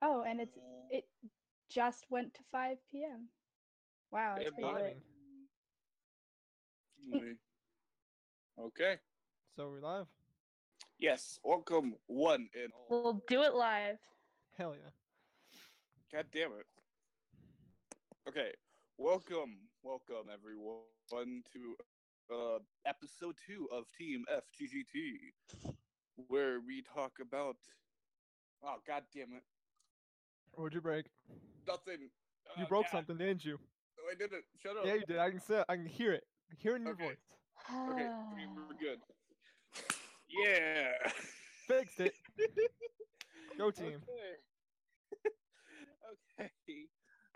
Oh, and it just went to 5 p.m. Wow, it's pretty late. Okay. So we're live? Yes, welcome one and all. We'll do it live. Hell yeah. God damn it. Okay, welcome everyone to episode 2 of Team FTGT, where we talk about. Oh, god damn it! What'd you break? Nothing. You broke God. something, didn't you? No, I didn't. Shut up. Yeah, you did. I can hear it. I can hear it in your voice. Okay, we're good. Yeah. Fixed it. Go team. Okay.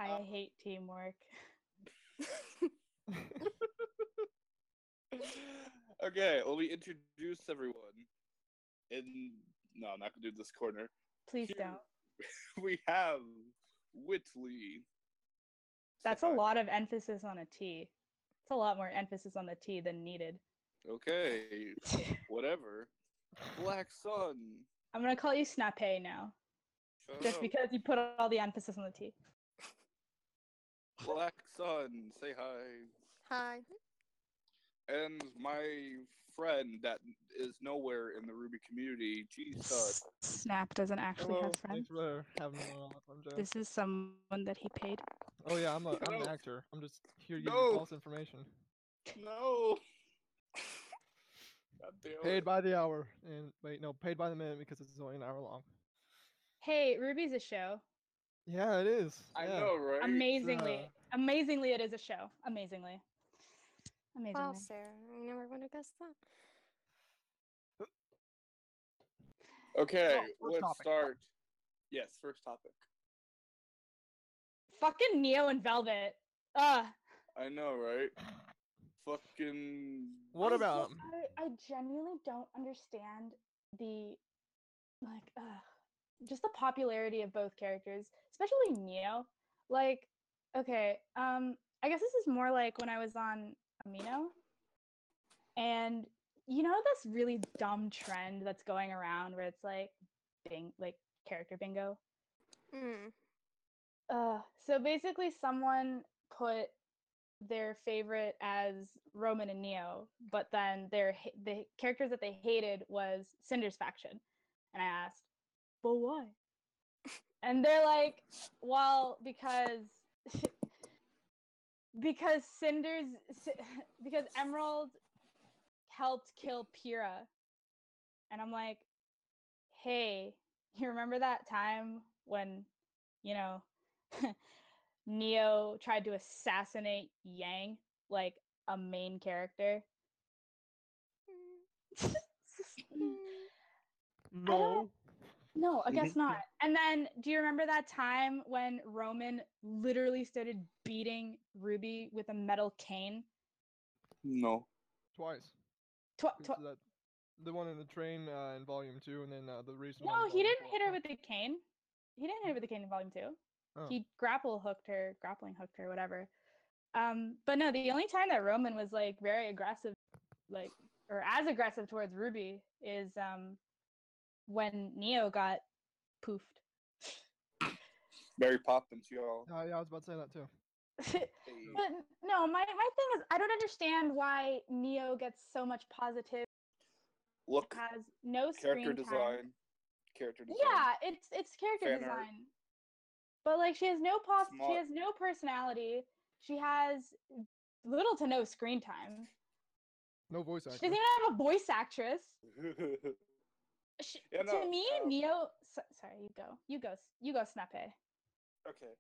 I hate teamwork. Okay, let me introduce everyone. No, I'm not gonna do this corner. Please Here don't. we have Whitley. That's a lot of emphasis on a T. It's a lot more emphasis on the T than needed. Okay, whatever. Black Sun. I'm gonna call you Snape now. Shut Just up. because you put all the emphasis on the T. Black Sun, say hi. Hi. And my friend that is nowhere in the Ruby community, G-Stud. Snap doesn't actually Hello. have friends. Thanks for having me on. I'm Joe. This is someone that he paid. Oh yeah, I'm an No. actor. I'm just here to give No. you false information. No. God damn it. Paid by the hour. And wait, no, paid by the minute because it's only an hour long. Hey, Ruby's a show. Yeah, it is. I Yeah. know, right? Amazingly, it is a show. Amazingly. Wow, Sarah, I never would have guessed that. Okay, Oh, let's topic. start. Yes, first topic. Fucking Neo and Velvet. Ugh. I know, right? Fucking. What about him? I genuinely don't understand the just the popularity of both characters, especially Neo. Like, okay, I guess this is more like when I was on Amino, and you know this really dumb trend that's going around where it's like character bingo. So basically someone put their favorite as Roman and Neo, but then the characters that they hated was Cinder's faction. And I asked, but why? And they're like, well, because because Emerald helped kill Pyrrha. And I'm like, hey, you remember that time when, you know, Neo tried to assassinate Yang, like a main character? No. No, I guess not. And then, do you remember that time when Roman literally started beating Ruby with a metal cane? No. Twice. The one in the train in Volume 2, and then the recent one. No, he didn't hit her with the cane. He didn't hit her with the cane in Volume 2. Oh. He grappling hooked her, whatever. But no, the only time that Roman was like very aggressive, or as aggressive towards Ruby is when Neo got poofed. Mary Poppins, y'all. Yeah, I was about to say that too. But no, my thing is I don't understand why Neo gets so much positive. Look, has no screen time. Character design. Yeah, it's character Fan design. art. But like she has no personality. She has little to no screen time. No voice She actor. doesn't even have a voice actress. To me, Neo. Sorry, you go, Snape. Okay.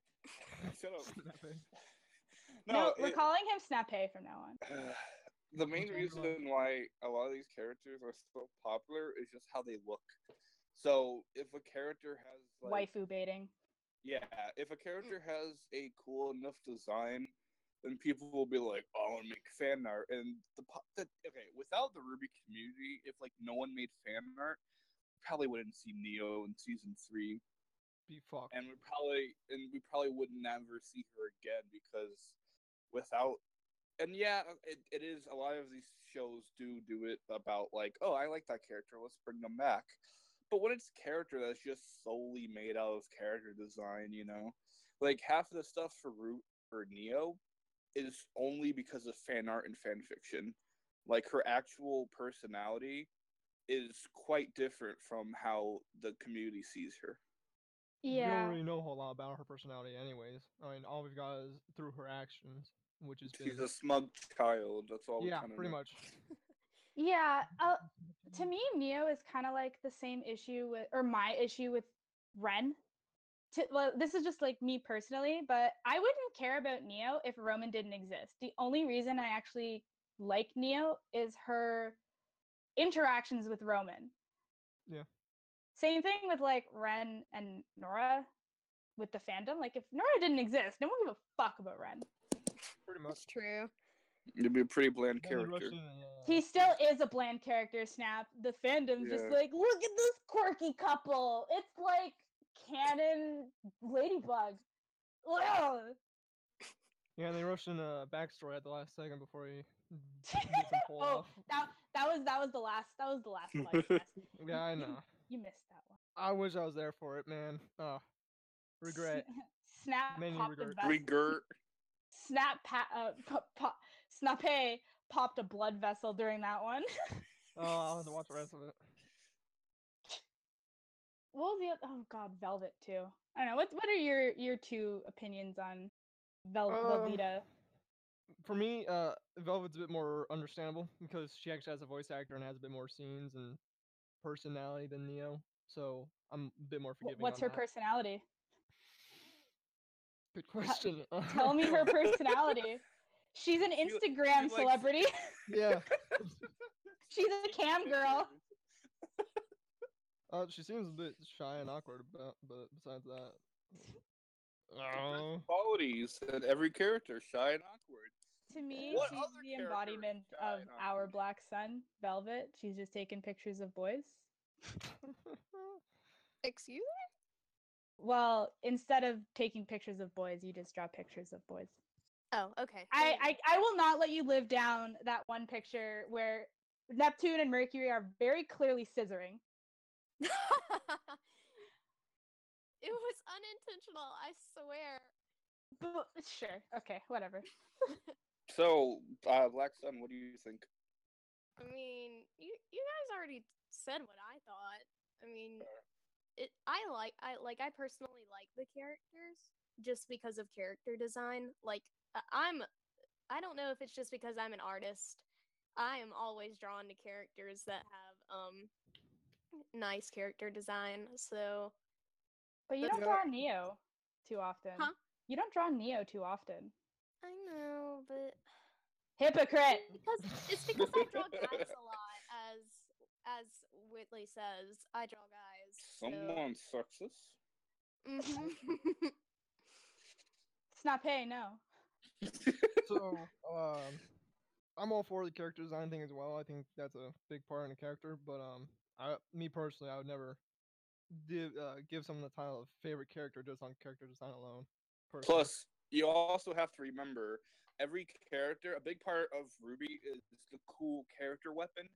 Shut up. No, we're calling him Snape from now on. The main reason why a lot of these characters are so popular is just how they look. So if a character has like, waifu baiting. Yeah, if a character has a cool enough design, then people will be like, "Oh, I want to make fan art." And without the Ruby community, if like no one made fan art, probably wouldn't see Neo in season 3. Be fucked. And we probably would never see her again because without. And yeah, it is a lot of these shows do it about like, oh, I like that character, let's bring them back. but when it's character that's just solely made out of character design, like half of the stuff for Neo is only because of fan art and fan fiction. Like her actual personality is quite different from how the community sees her. We don't Yeah. really know a whole lot about her personality, anyways. I mean, all we've got is through her actions, which has been She's a smug child. That's all we yeah, kind of pretty know. much. Yeah. To me, Neo is kind of like the same issue with, or my issue with Ren. Well, this is just like me personally, but I wouldn't care about Neo if Roman didn't exist. The only reason I actually like Neo is her interactions with Roman. Yeah. Same thing with like Ren and Nora with the fandom. Like if Nora didn't exist, no one would give a fuck about Ren. Pretty much. That's true. It'd be a pretty bland Then they character. rushed in, He still is a bland character, Snap. The fandom's just Yeah. like, look at this quirky couple. It's like canon Ladybug. Ugh. Yeah, they rushed in a backstory at the last second before he did some pull Oh, off. that was the last podcast. Yeah, I know. You missed that one. I wish I was there for it, man. Regret. Snap Many popped regrets. a vessel. Regurt. Snape popped a blood vessel during that one. Oh, I'll have to watch the rest of it. What was the other? Oh god, Velvet too. I don't know. What are your two opinions on Velveeta? For me, Velvet's a bit more understandable because she actually has a voice actor and has a bit more scenes and personality than Neo. So I'm a bit more forgiving. What's on her that. personality? Good question. Tell me her personality. She's an Instagram celebrity. Yeah. She's a cam girl. She seems a bit shy and awkward, but besides that, Qualities in every character, shy and awkward. To me, What she's other the character embodiment is shy of and our awkward? black sun, Velvet. She's just taking pictures of boys. Excuse me? Well, instead of taking pictures of boys, you just draw pictures of boys. Oh, okay. I will not let you live down that one picture where Neptune and Mercury are very clearly scissoring. It was unintentional, I swear. But, sure. Okay, whatever. So, Black Sun, what do you think? I mean, you guys already said what I thought. I mean, I personally like the characters just because of character design. Like, I don't know if it's just because I'm an artist. I am always drawn to characters that have nice character design. So, But you don't draw Neo too often. Huh? You don't draw Neo too often. I know, but Hypocrite. it's because I draw guys a lot, as Whitley says. I draw guys. Someone sexist? Mm-hmm. Snape, no. So, I'm all for the character design thing as well. I think that's a big part in a character. But me personally, I would never give someone the title of favorite character just on character design alone. Personally. Plus, you also have to remember every character. A big part of RWBY is the cool character weapon.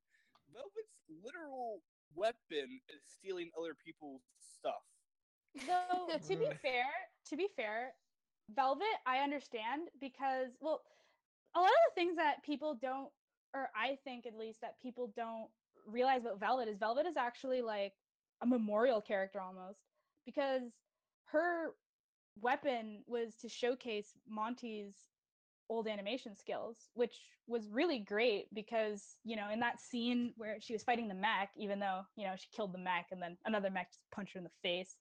Velvet's literal weapon is stealing other people's stuff. Though to be fair, Velvet, I understand because, well, a lot of the things that people don't, or I think at least that people don't realize about Velvet is actually like a memorial character almost, because her weapon was to showcase Monty's old animation skills, which was really great because, in that scene where she was fighting the mech, even though, she killed the mech and then another mech just punched her in the face.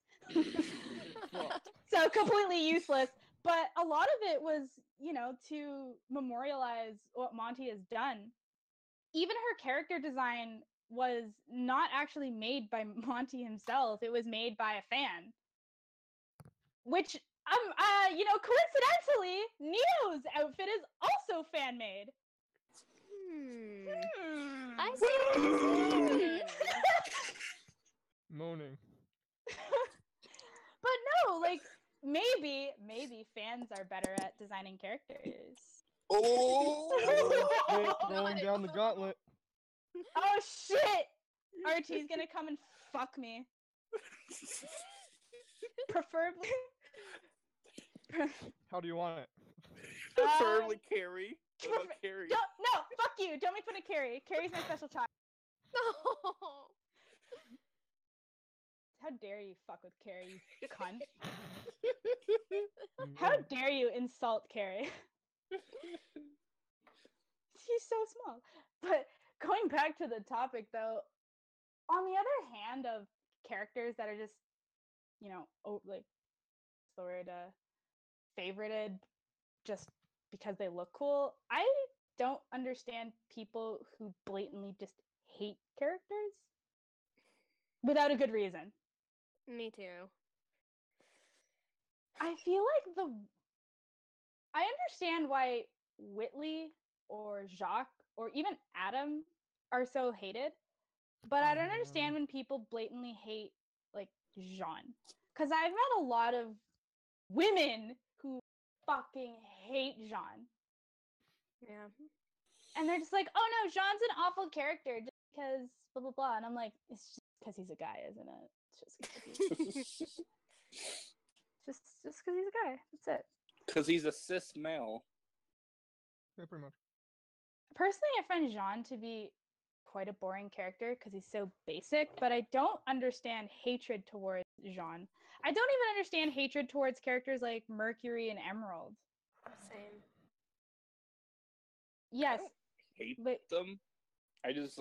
So completely useless. But a lot of it was, to memorialize what Monty has done. Even her character design was not actually made by Monty himself. It was made by a fan. Which, coincidentally, Neo's outfit is also fan made. I see what you're saying. Moaning. But no, like, maybe fans are better at designing characters. Oh! Throwing down the gauntlet. Oh shit! RT's gonna come and fuck me. Preferably. How do you want it? Preferably Carrie. What about Carrie? No, fuck you. Don't make fun of Carrie. Carrie's my special child. No. How dare you fuck with Carrie, you cunt? How dare you insult Carrie? She's so small. But going back to the topic, though, on the other hand of characters that are just, like, what's the word, favorited just because they look cool, I don't understand people who blatantly just hate characters without a good reason. Me too. I feel like I understand why Whitley or Jacques or even Adam are so hated, but I don't understand when people blatantly hate like Jean. Because I've met a lot of women who fucking hate Jean. Yeah. And they're just like, oh no, Jean's an awful character just because blah blah blah. And I'm like, it's just because he's a guy, isn't it? It's just because he's a guy. That's it. Because he's a cis male. Yeah, pretty much. Personally, I find Jean to be quite a boring character because he's so basic, but I don't understand hatred towards Jean. I don't even understand hatred towards characters like Mercury and Emerald. Same. Yes. I don't hate but them. I just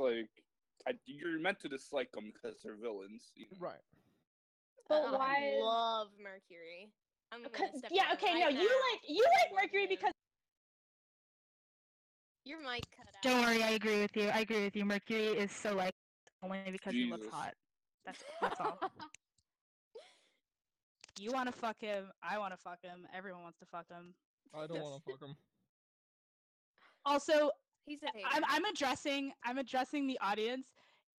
you're meant to dislike them because they're villains. You know? Right. But why? I love Mercury. I'm gonna step yeah. down Okay. right No. now. You like Mercury because Your mic cut out. Don't worry, I agree with you. Mercury is so like only because he looks Jesus. hot. That's all. You want to fuck him. I want to fuck him. Everyone wants to fuck him. I don't want to fuck him. Also, He's a hater. I'm addressing the audience.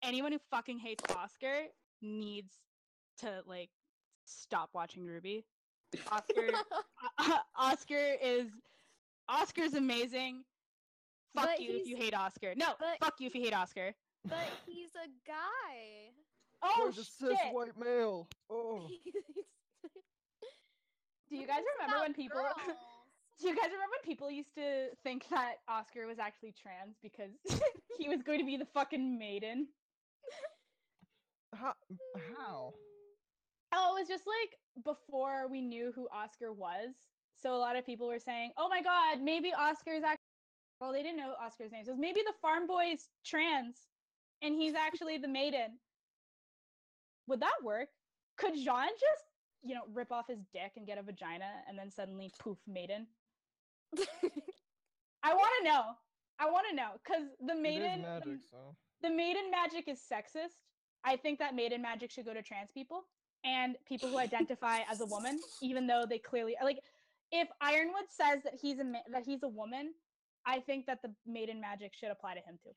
Anyone who fucking hates Oscar needs to like stop watching RWBY. Oscar's amazing. Fuck But you if you he's- hate Oscar. No, but- fuck you if you hate Oscar. But he's a guy. oh There's a shit. cis white male. Oh. Do you guys remember when people? Do you guys remember when people used to think that Oscar was actually trans because he was going to be the fucking maiden? How? Oh, it was just like before we knew who Oscar was. So a lot of people were saying, "Oh my God, maybe Oscar's actually." Well, they didn't know Oscar's name. So maybe the farm boy's trans, and he's actually the maiden. Would that work? Could Jean just, rip off his dick and get a vagina, and then suddenly poof, maiden? I want to know, because the maiden. It is magic, so. The maiden magic is sexist. I think that maiden magic should go to trans people and people who identify as a woman, even though they clearly like. If Ironwood says that he's a woman, I think that the maiden magic should apply to him too.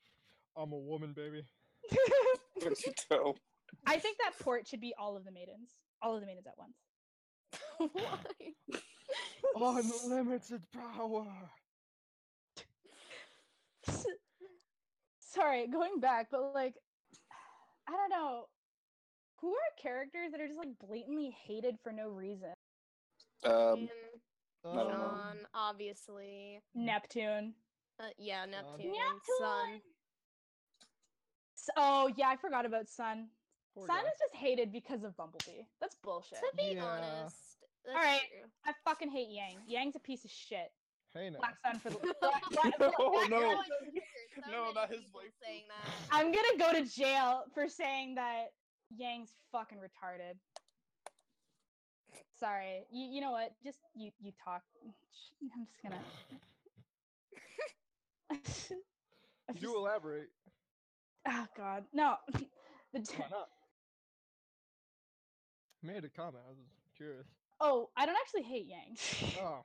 I'm a woman, baby. Don't you tell? I think that port should be all of the maidens at once. Why? Unlimited power. Sorry, going back, but like, I don't know. Who are characters that are just like blatantly hated for no reason? And I don't know. John, obviously. Neptune. Yeah, Neptune. Neptune! Sun. Oh yeah, I forgot about Sun. Poor Sun guy. is just hated because of Bumblebee. That's bullshit. To be Yeah. honest, that's Alright. true. I fucking hate Yang. Yang's a piece of shit. Hey now. Black Sun for the. Oh, no. So No, many not his people wife. saying that. I'm gonna go to jail for saying that Yang's fucking retarded. Sorry. You know what? Just you talk. I'm just gonna. I'm just- Do elaborate. Oh God, no. Why not? Made a comment. I was curious. Oh, I don't actually hate Yang. Oh.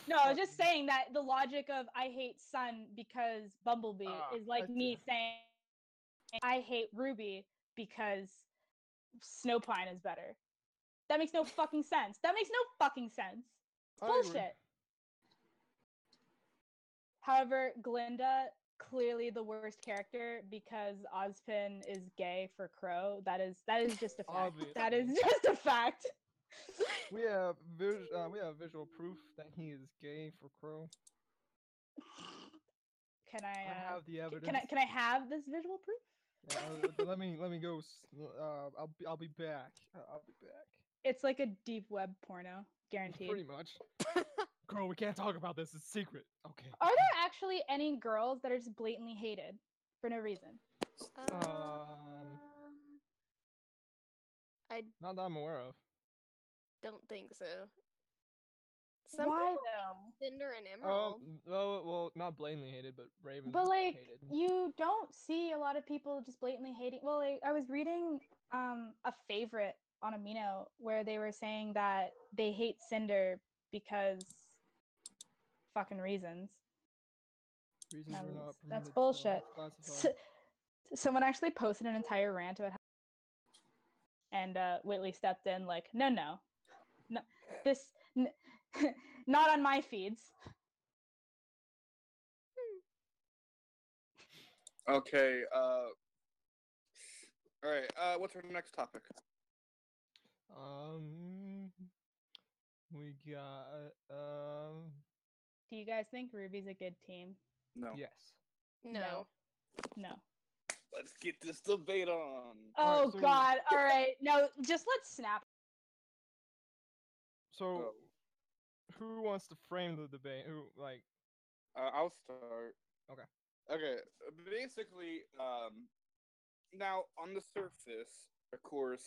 No, I was just saying that the logic of I hate Sun because Bumblebee is I like me see. saying I hate Ruby because Snowpine is better. That makes no fucking sense. That makes no fucking sense. It's I agree. bullshit. However, Glinda, clearly the worst character because Ozpin is gay for Crow. That is just a fact. That is Obviously. just a fact. We have visual proof that he is gay for Crow. Can I I have the evidence. can I have this visual proof? Yeah, let me go. I'll be back. I'll be back. It's like a deep web porno, guaranteed. Pretty much. Crow, we can't talk about this. It's secret. Okay. Are there actually any girls that are just blatantly hated for no reason? I Not that I'm aware of. don't think so. Why though? Cinder and Emerald. Well, not blatantly hated, but Raven But like, hated. you don't see a lot of people just blatantly hating. Well, like, I was reading a favorite on Amino where they were saying that they hate Cinder because fucking reasons. Reasons were not That's permitted, bullshit. classified. Someone actually posted an entire rant about how, and Whitley stepped in like, no, this not on my feeds. Okay. All right. What's our next topic? We got Do you guys think Ruby's a good team? No. yes. No. No. Let's get this debate on. Oh Alright, so- God! All right, no, just let's snap. So, Oh. who wants to frame the debate? Who like? I'll start. Okay. Okay. Basically, now on the surface, of course,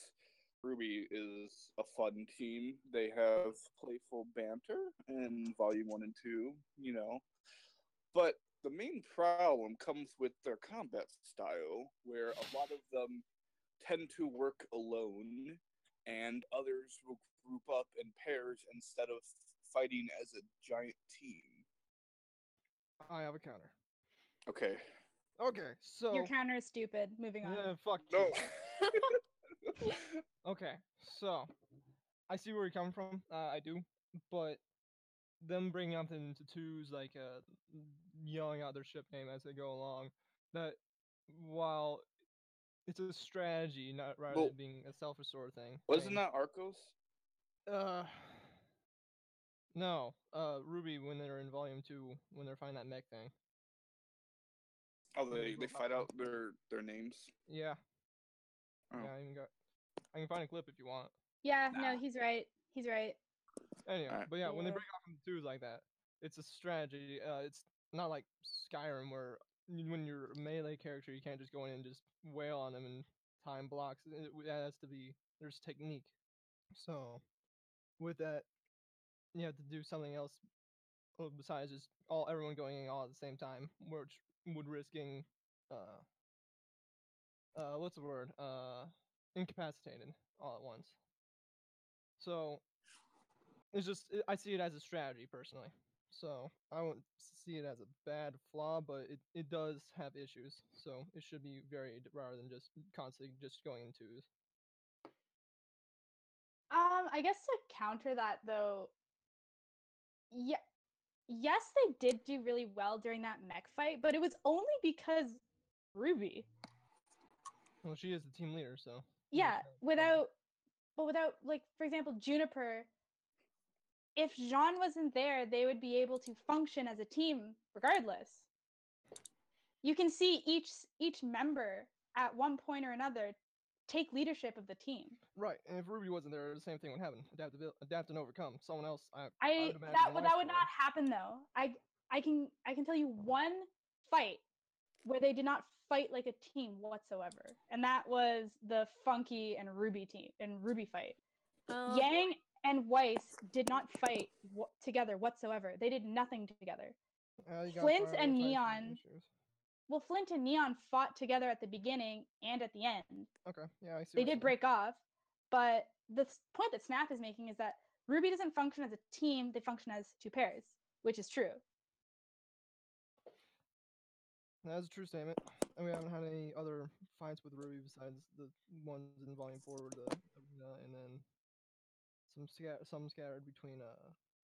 Ruby is a fun team. They have playful banter in Volume 1 and 2, you know. But the main problem comes with their combat style, where a lot of them tend to work alone, and others will group up in pairs instead of fighting as a giant team. I have a counter. Okay. Okay, so Your counter is stupid. Moving on. yeah, fuck No. you. Okay, so I see where you're coming from. I do, but them bringing up into twos, like yelling out their ship name as they go along, that while it's a strategy, not rather Well, than being a selfish sort of thing. Wasn't that Arcos? No, Ruby when they're in Volume 2, when they're finding that mech thing. Oh, they fight out their names. Yeah. Oh. Yeah, I can find a clip if you want. Yeah, Nah. no, he's right. He's right. Anyway, Alright. but yeah, when they Yeah. break off into twos like that, it's a strategy. It's not like Skyrim where when you're a melee character, you can't just go in and just wail on them and time blocks. It has to be, there's technique. So with that, you have to do something else besides just everyone going in all at the same time, which would risking what's the word? Incapacitated all at once. So it's just I see it as a strategy personally. So I won't see it as a bad flaw, but it does have issues. So it should be varied rather than just constantly just going in twos. I guess to counter that though, yeah, yes, they did do really well during that mech fight, but it was only because Ruby. Well, she is the team leader, so Yeah, without like, for example, Juniper. If Jean wasn't there, they would be able to function as a team regardless. You can see each member at one point or another take leadership of the team. Right, and if Ruby wasn't there, the same thing would happen. Adapt and overcome. Someone else. I would imagine that my would story. not happen though. I can tell you one fight where they did not fight like a team whatsoever, and that was the Funky and Ruby fight. Yang and Weiss did not fight together whatsoever. They did nothing together. You got Flint prioritization and Neon. issues. Well, Flint and Neon fought together at the beginning and at the end. Okay, yeah, I see. They what you're did break off, but the point that Snap is making is that Ruby doesn't function as a team; they function as two pairs, which is true. That's a true statement. And we haven't had any other fights with Ruby besides the ones in Volume 4 with the arena, and then some scattered between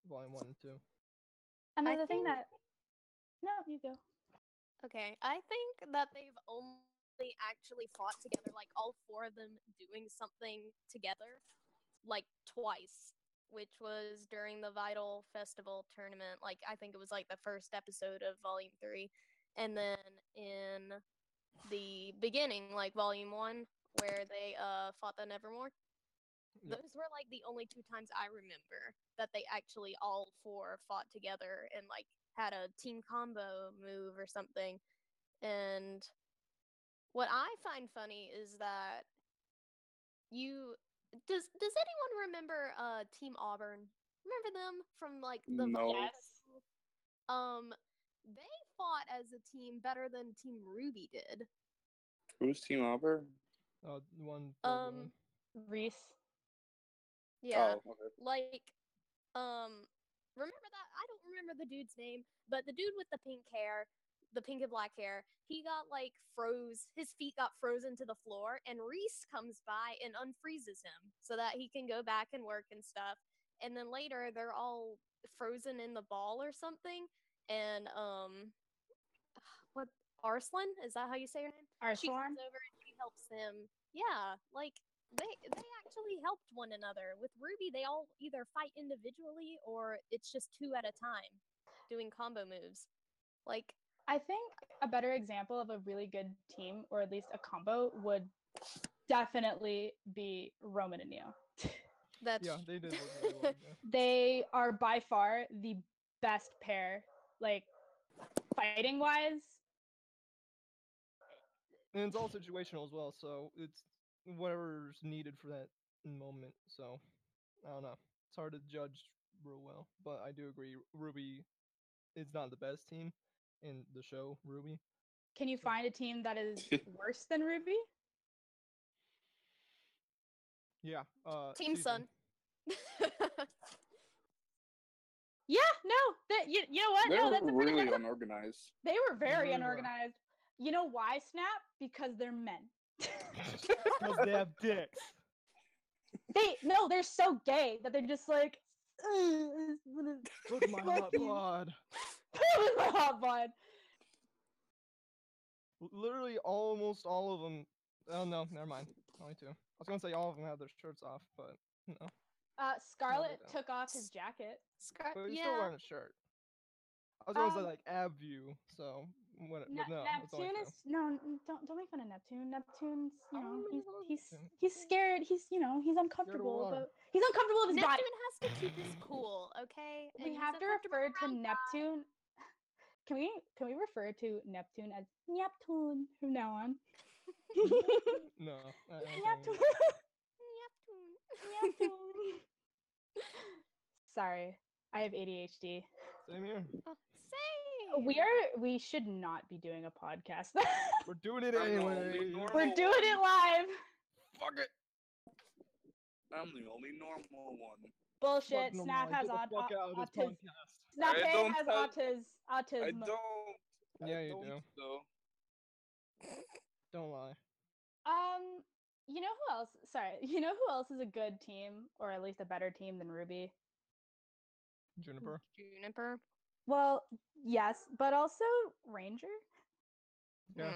Volume 1 and 2. And I the thing think- that no, you go. Okay, I think that they've only actually fought together, like all four of them doing something together, like twice, which was during the Vital Festival tournament. Like, I think it was like the first episode of Volume 3. And then in the beginning, like Volume 1, where they fought the Nevermore. Yep. Those were like the only two times I remember that they actually all four fought together and like had a team combo move or something. And what I find funny is that you does anyone remember Team Auburn? Remember them from like the No. Vital Yes. Festival? They fought as a team better than Team RWBY did. Who's Team Auburn? One. Reese. Yeah. Oh, okay. Like, remember that? I don't remember the dude's name, but the dude with the pink hair, the pink and black hair, he got like froze. His feet got frozen to the floor, and Reese comes by and unfreezes him so that he can go back and work and stuff. And then later, they're all frozen in the ball or something. And what Arslan? Is that how you say her name? She Arslan? comes over and she helps him. Yeah, like they actually helped one another. With RWBY, they all either fight individually or it's just two at a time doing combo moves. Like, I think a better example of a really good team, or at least a combo, would definitely be Roman and Neo. that's Yeah, they did work really well. Yeah. They are by far the best pair, like fighting wise. And it's all situational as well, so it's whatever's needed for that moment. So I don't know. It's hard to judge real well, but I do agree. RWBY is not the best team in the show. RWBY. Can you find a team that is worse than RWBY? Yeah. Team Season. Sun. Yeah, no, you know what? They're No, that's a pretty, really that's a, unorganized. they were very really were. unorganized. You know why, Snap? Because they're men. Because they have dicks. They're so gay that they're just like, Look at my hot bod. Look at my hot bod. Literally, almost all of them. Oh no, never mind. Only two. I was gonna say all of them have their shirts off, but no. Scarlet don't. took off his jacket. But he's yeah. still wearing a shirt. I was gonna say Um, like ab view, so but no, it's only Neptune two. is no, don't make fun of Neptune. Neptune's, you I know, don't he's know he's Neptune. he's scared. He's, you know, he's uncomfortable, water. but he's uncomfortable with his body. Neptune has to keep his cool, okay? We And he's have to uncomfortable refer to around Neptune. Can we refer to Neptune as Neptune from now on? No, I don't think Neptune. Neptune. Neptune. Sorry, I have ADHD. Same here. Oh, same. We should not be doing a podcast. We're doing it I know, anyway. we normal We're doing it live. Fuck it. I'm the only normal one. Bullshit. Fuck Snap Normani, has get the fuck out of this autism. podcast. Snap I don't has have- autism. I Autism. don't. Yeah, I you don't, do. though. Don't lie. You know who else? Sorry, you know who else is a good team, or at least a better team than RWBY? Juniper. Juniper. Well, yes, but also Ranger. Yeah.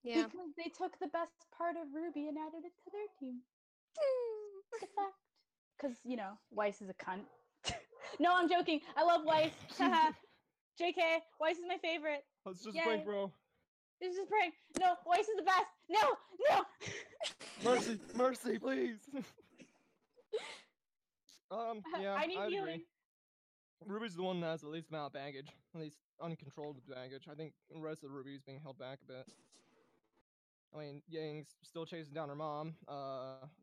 Yeah. Because they took the best part of RWBY and added it to their team. The fact. Because, you know, Weiss is a cunt. No, I'm joking. I love Weiss. JK, Weiss is my favorite. Let's just Yay. prank, bro. This is prank. No, Weiss is the best. No. Mercy, mercy, please. Yeah, I need I'd healing. agree. Ruby's the one that has the least amount of baggage, at least uncontrolled baggage. I think the rest of the Ruby's being held back a bit. I mean, Yang's still chasing down her mom.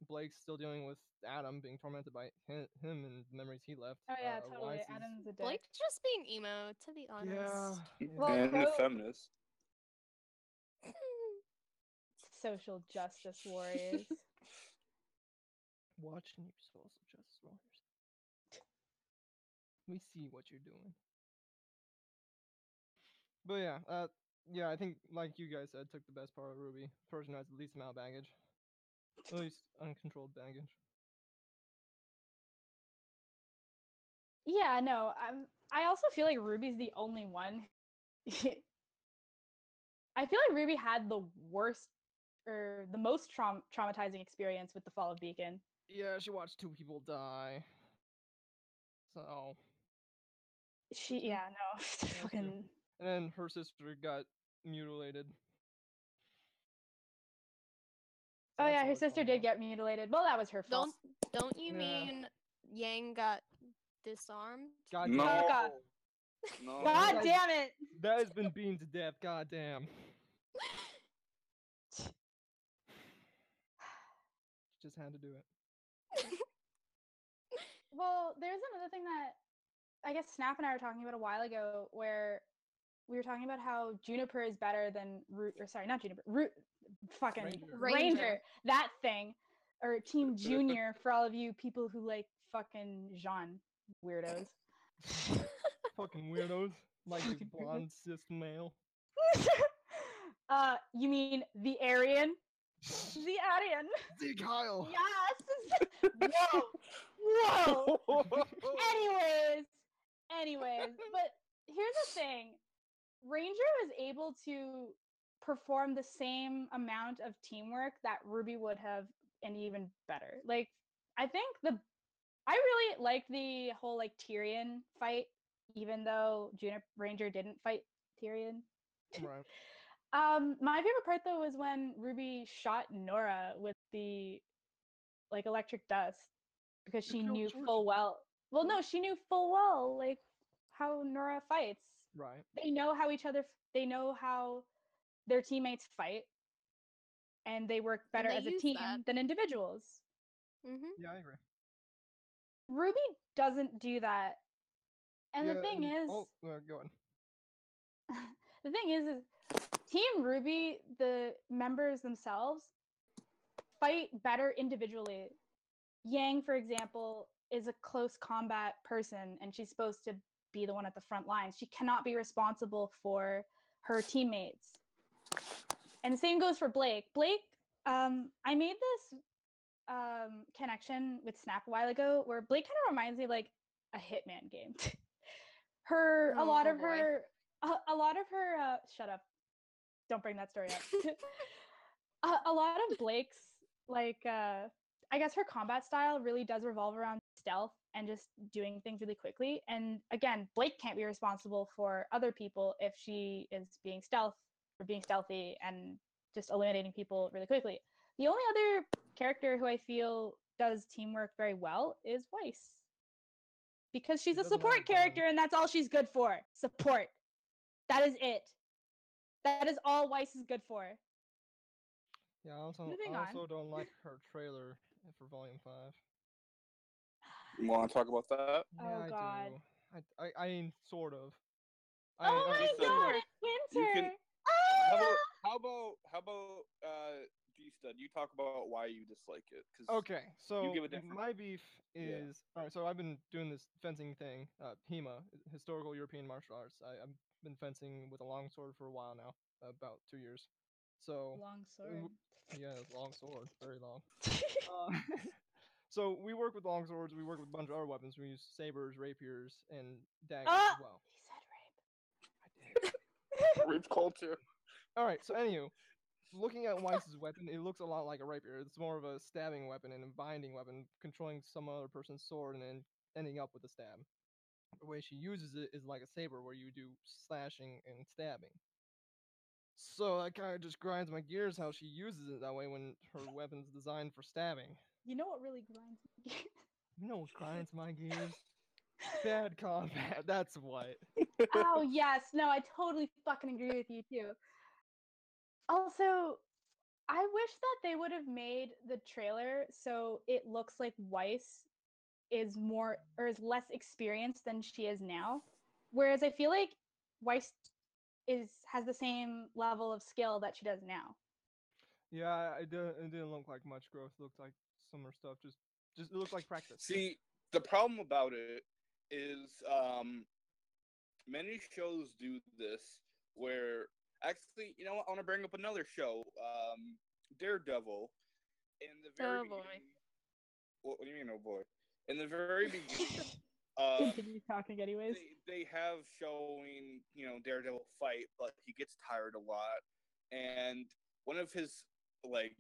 Blake's still dealing with Adam being tormented by him and the memories he left. Oh yeah, totally. Weiss is- Adam's a dick. Blake's just being emo, to be honest. Yeah. Well, And Crow- the feminist. Social justice warriors. Watching your social justice warriors. We see what you're doing. But yeah, I think like you guys said, took the best part of Ruby. Person who has the least amount of baggage, at least uncontrolled baggage. Yeah, no. I also feel like Ruby's the only one I feel like Ruby had the worst or the most traumatizing experience with the fall of Beacon. Yeah, she watched 2 people die. So. Yeah, no, fucking. And then her sister got mutilated. So Oh that's yeah, her always sister fun did to get mutilated. Well, that was her fault. Don't you Yeah. mean Yang got disarmed? God No. damn. God. No. God Guys- damn it! That has been beaten to death. God damn. Just had to do it. Well, there's another thing that I guess Snap and I were talking about a while ago, where we were talking about how Juniper is better than not Juniper, fucking Ranger. That thing, or Team Junior for all of you people who like fucking Jean weirdos. Fucking weirdos. Like the Fucking weirdos. blonde cis male. You mean the Aryan? The Aryan. See Kyle. Yes. Whoa. Anyways, but here's the thing. Ranger was able to perform the same amount of teamwork that Ruby would have, and even better. Like, I think I really like the whole like Tyrion fight, even though Ranger didn't fight Tyrion. Right. My favorite part though was when Ruby shot Nora with the like electric dust because she killed knew George. full well. Well, no, she knew full well like how Nora fights. Right. They know how they know how their teammates fight, and they work better they as a use team that. than individuals. Mm-hmm. Yeah, I agree. Ruby doesn't do that. And yeah, the thing is, go on. the thing is Team Ruby, the members themselves, fight better individually. Yang, for example, is a close combat person, and she's supposed to be the one at the front lines. She cannot be responsible for her teammates. And the same goes for Blake. Blake, I made this connection with Snap a while ago, where Blake kind of reminds me of like a Hitman game. A lot of her, shut up. Don't bring that story up. A lot of Blake's like I guess her combat style really does revolve around stealth and just doing things really quickly. And again, Blake can't be responsible for other people if she is being stealthy and just eliminating people really quickly. The only other character who I feel does teamwork very well is Weiss. Because she's a support character and that's all she's good for. Support. That is it. That is all Weiss is good for. Yeah, I also don't like her trailer for Volume 5. You want to talk about that? Yeah, Oh, I God. do. I mean, sort of. Oh my God, it's winter. How about G-Stud? You talk about why you dislike it. Okay, so give a different- my beef is alright. So I've been doing this fencing thing, HEMA, Historical European Martial Arts. I've been fencing with a longsword for a while now, about 2 years. So Long sword. Yeah, long sword, very long. So we work with long swords. We work with a bunch of other weapons. We use sabers, rapiers, and daggers as well. He said rape. I did. Rape culture. All right. So anywho, looking at Weiss's weapon, it looks a lot like a rapier. It's more of a stabbing weapon and a binding weapon, controlling some other person's sword and then ending up with a stab. The way she uses it is like a saber, where you do slashing and stabbing. So that kind of just grinds my gears how she uses it that way when her weapon's designed for stabbing. You know what really grinds me? You know what grinds my gears? Bad combat, that's what. Oh yes, no, I totally fucking agree with you too. Also, I wish that they would have made the trailer so it looks like Weiss is less experienced than she is now. Whereas I feel like Weiss has the same level of skill that she does now. Yeah, it didn't look like much growth. It looked like summer stuff. Just it looked like practice. See, the problem about it is many shows do this where actually, you know what, I want to bring up another show, Daredevil. In the very beginning, what do you mean, oh boy? In the very beginning, Continue talking anyways. they have showing, Daredevil fight, but he gets tired a lot. and one of his like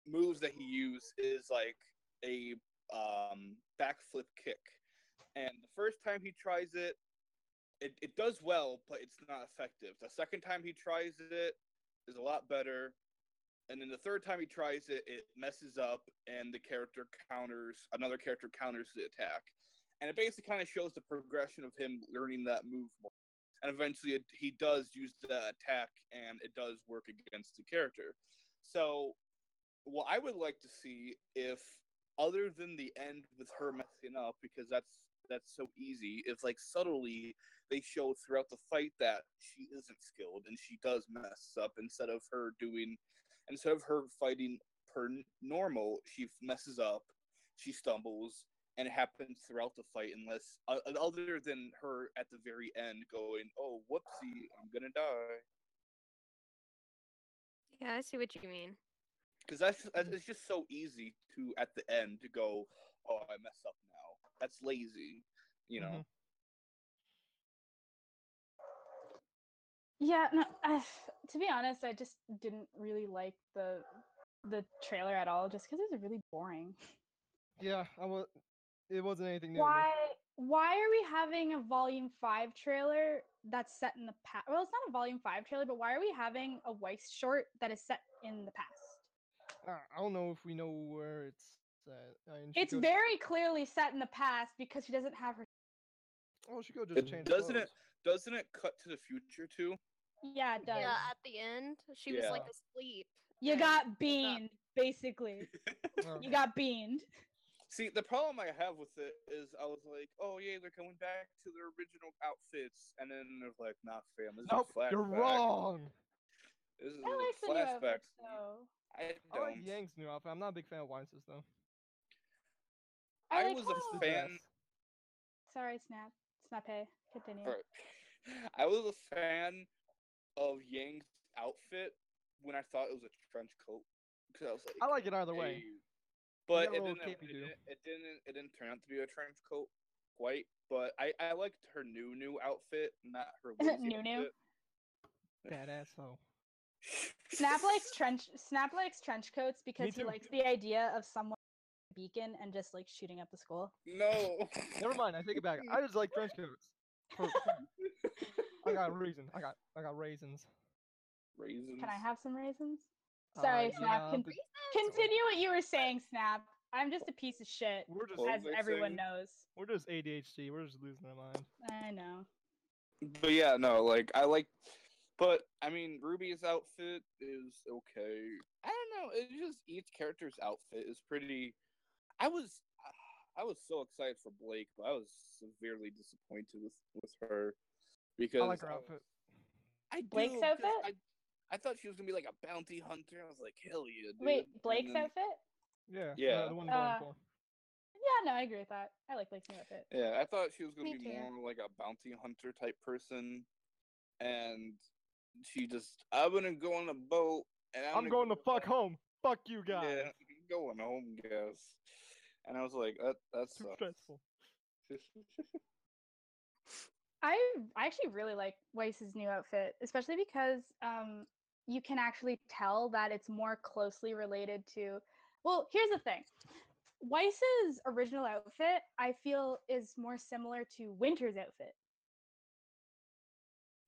moves that he uses is like a backflip kick. And the first time he tries it, it does well, but it's not effective. The second time he tries it is a lot better. And then the third time he tries it, it messes up, and another character counters the attack. And it basically kind of shows the progression of him learning that move more. And eventually he does use the attack, and it does work against the character. So what I would like to see, if other than the end with her messing up, because that's so easy, if like subtly they show throughout the fight that she isn't skilled and she does mess up, instead of her fighting per normal, she messes up, she stumbles, and it happens throughout the fight, unless other than her at the very end going, "Oh, whoopsie, I'm gonna die." Yeah, I see what you mean. Because it's just so easy to at the end to go, "Oh, I messed up now." That's lazy, you know. Mhm. Yeah, no, to be honest, I just didn't really like the trailer at all, just because it was really boring. Yeah, it wasn't anything new. To me. Why are we having a Volume 5 trailer that's set in the past? Well, it's not a Volume 5 trailer, but why are we having a Weiss short that is set in the past? I don't know if we know where it's at. It's very clearly set in the past because she doesn't have her. Oh, she could just change Doesn't clothes. it cut to the future too? Yeah, it does. Yeah, at the end, she was like asleep. You and got woke up. beaned, basically. Oh. You got beaned. See, the problem I have with it is I was like, "Oh yeah, they're coming back to their original outfits," and then they're like, "Nah, fam, this Nope, is a flashback." you're wrong. This is I like the new flashbacks. outfits, though. I I like don't. Yang's new outfit. I'm not a big fan of Weiss's though. I like was how... a The fan. dress. Sorry, Snape. Continue. Alright. I was a fan of Yang's outfit when I thought it was a trench coat, because I was like, I like it either way. "Hey." But got a little capey do. it didn't turn out to be a trench coat quite. But I liked her new outfit, not her lazy New. outfit. Badass though. Snap likes trench coats because he too. likes the idea of someone beacon and just like shooting up the school. No. Never mind. I take it back. I just like trench coats. I got a reason. I got raisins. Raisins. Can I have some raisins? Sorry, Snap. Yeah, Continue what you were saying, Snap. I'm just a piece of shit, We're just What as was I everyone saying? knows. we're just ADHD. We're just losing our mind. I know. But yeah, no, like I like, but I mean, Ruby's outfit is okay. I don't know. It's just each character's outfit is pretty. I was so excited for Blake, but I was severely disappointed with her because I like her outfit. I do, Blake's 'cause outfit? I thought she was gonna be like a bounty hunter. I was like, hell yeah, dude. Wait, Blake's And then- outfit? Yeah. Yeah. The one going for. Yeah, no, I agree with that. I like Blake's new outfit. Yeah, I thought she was gonna Me be too. more like a bounty hunter type person, and she just, I'm gonna go on a boat, and I'm going to fuck home. Fuck you guys. Yeah, going home, guys. And I was like, that's Too stressful. I actually really like Weiss's new outfit, especially because you can actually tell that it's more closely related to. Well, here's the thing. Weiss's original outfit, I feel, is more similar to Winter's outfit.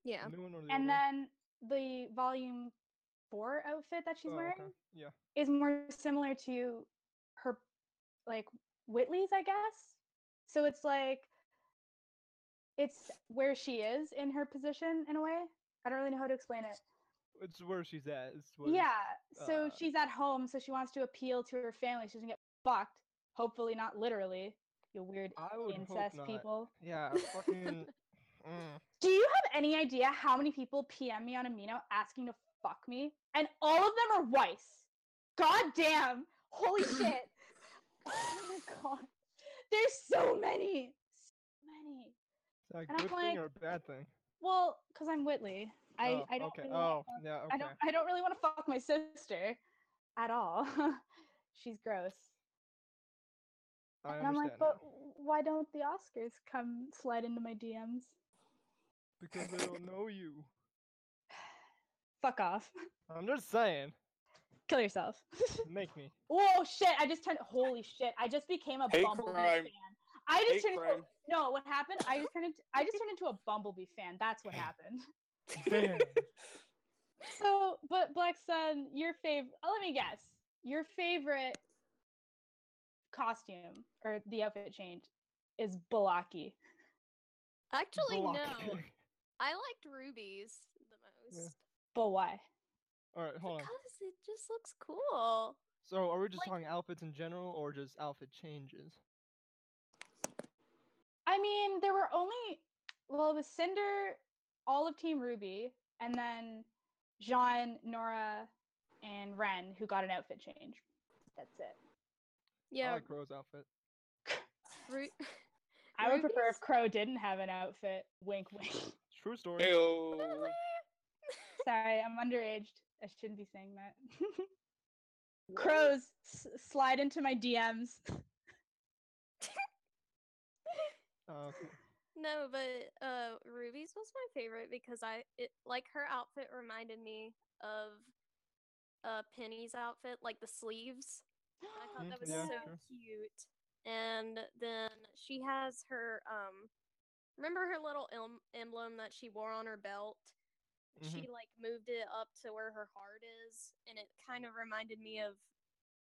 Yeah. The new one or the And old one? then the Volume 4 outfit that she's Oh, wearing okay. Yeah. is more similar to her, like, Whitley's, I guess. So it's like, it's where she is in her position in a way. I don't really know how to explain it. It's where she's at. Yeah, so she's at home, so she wants to appeal to her family. She doesn't get fucked. Hopefully not literally. You weird I would hope incest not. people. Yeah, fucking. Do you have any idea how many people PM me on Amino asking to fuck me? And all of them are Weiss. God damn. Holy shit. Oh my god. There's so many. So many. Is that a And I'm good thing like- or a bad thing? Well, because I'm Whitley. I don't okay. really wanna fuck- Yeah. Okay. I don't really want to fuck my sister at all. She's gross. I And I'm understand. like, but why don't the Oscars come slide into my DMs? Because they don't know you. Fuck off. I'm just saying. Kill yourself. Make me. Whoa, shit! Holy shit! I just became a Hate Bumblebee crime. fan. I just Hate turned into. crime. No, what happened? I just turned into a Bumblebee fan. That's what happened. Damn. So, but Black Sun, your favorite. Let me guess. Your favorite costume or the outfit change is Balaki. Actually, no. Block. I liked Ruby's the most. But why? All right, hold on. Because it just looks cool. So, are we just Like- talking outfits in general, or just outfit changes? I mean, there were only. Well, it was Cinder, all of Team RWBY, and then Jean, Nora, and Ren who got an outfit change. That's it. I Yeah, like Crow's outfit. Ru- I would prefer Ruby's- if Crow didn't have an outfit. Wink, wink. True story. Heyo. Sorry, I'm underage. I shouldn't be saying that. Crows, slide into my DMs. Okay. No, but Ruby's was my favorite because like her outfit reminded me of Penny's outfit, like the sleeves. I thought that was Yeah, so sure. cute. And then she has her remember her little emblem that she wore on her belt? She like moved it up to where her heart is, and it kind of reminded me of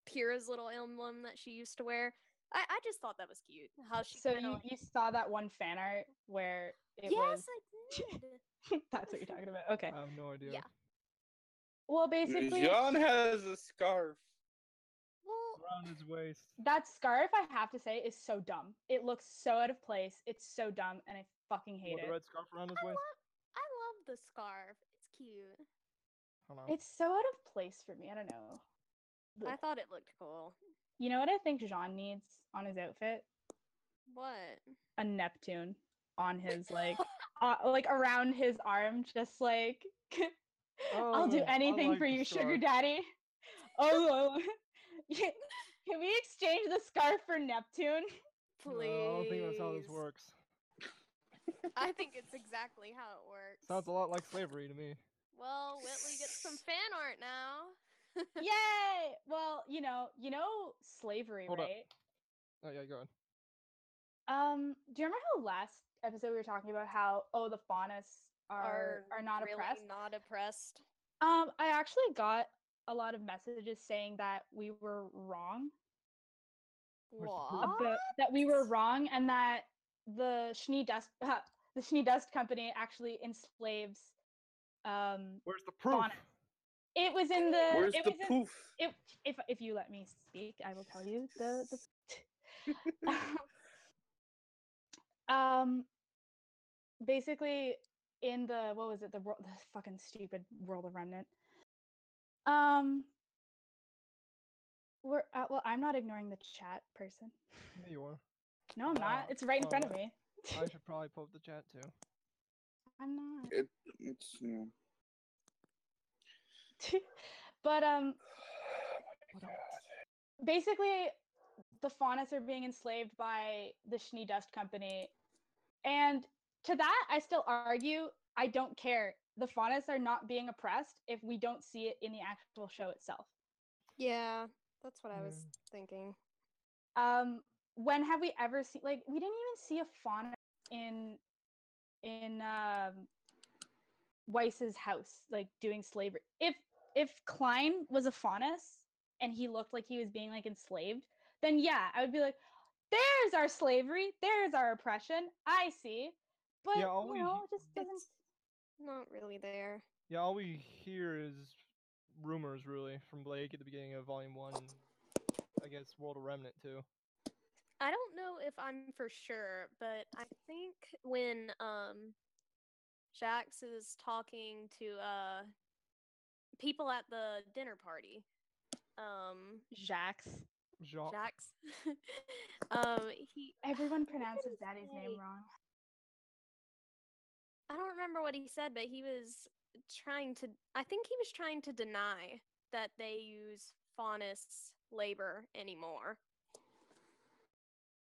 Pyrrha's little emblem that she used to wear. I just thought that was cute. How she So kinda, you saw that one fan art where it yes, was. I did. That's what you're talking about. Okay. I have no idea. Yeah. Well, basically, John has a scarf. Well, Around his waist. that scarf, I have to say, is so dumb. It looks so out of place. It's so dumb, and I fucking hate What, the it. red scarf around his waist? I love the scarf. It's cute. Hold on. It's so out of place for me. I don't know. I thought it looked cool. You know what I think Jean needs on his outfit? What? A Neptune on his like around his arm, just like I'll do Oh, I anything like for the you, sugar scarf. daddy. Oh, can we exchange the scarf for Neptune? Please. No, I don't think that's how this works. I think it's exactly how it works. Sounds a lot like slavery to me. Well, Whitley gets some fan art now. Yay! Well, you know slavery, Hold up. right? Oh yeah, go ahead. Do you remember how last episode we were talking about how the faunus are not really oppressed? not oppressed. I actually got a lot of messages saying that we were wrong. Where's the What? proof? That we were wrong, and that the Schnee Dust Company actually enslaves Where's the proof? faunus. It was in the. Where's it the was in- poof? if you let me speak, I will tell you the basically in the what was it the fucking stupid World of Remnant. Well, I'm not ignoring the chat person. Yeah, you are. No, I'm not. It's right in front of me. I should probably poke the chat too. I'm not. It's yeah. But What else? basically the faunus are being enslaved by the Schnee Dust Company, and to that I still argue I don't care. The faunus are not being oppressed if we don't see it in the actual show itself. Yeah, that's what I was Yeah. thinking. When have we ever seen, like, we didn't even see a faunus in Weiss's house, like, doing slavery. If Klein was a faunus and he looked like he was being like enslaved, then yeah, I would be like, there's our slavery, there's our oppression, I see. But Yeah, all you we know, he- it just doesn't. It's not really there. Yeah, all we hear is rumors, really, from Blake at the beginning of Volume 1, and I guess World of Remnant, too. I don't know if I'm for sure, but I think when Jax is talking to people at the dinner party, Jax. Jacques. Jax, he Everyone what did pronounces he daddy's say? name wrong. I don't remember what he said, but he was I think he was trying to deny that they use faunus labor anymore.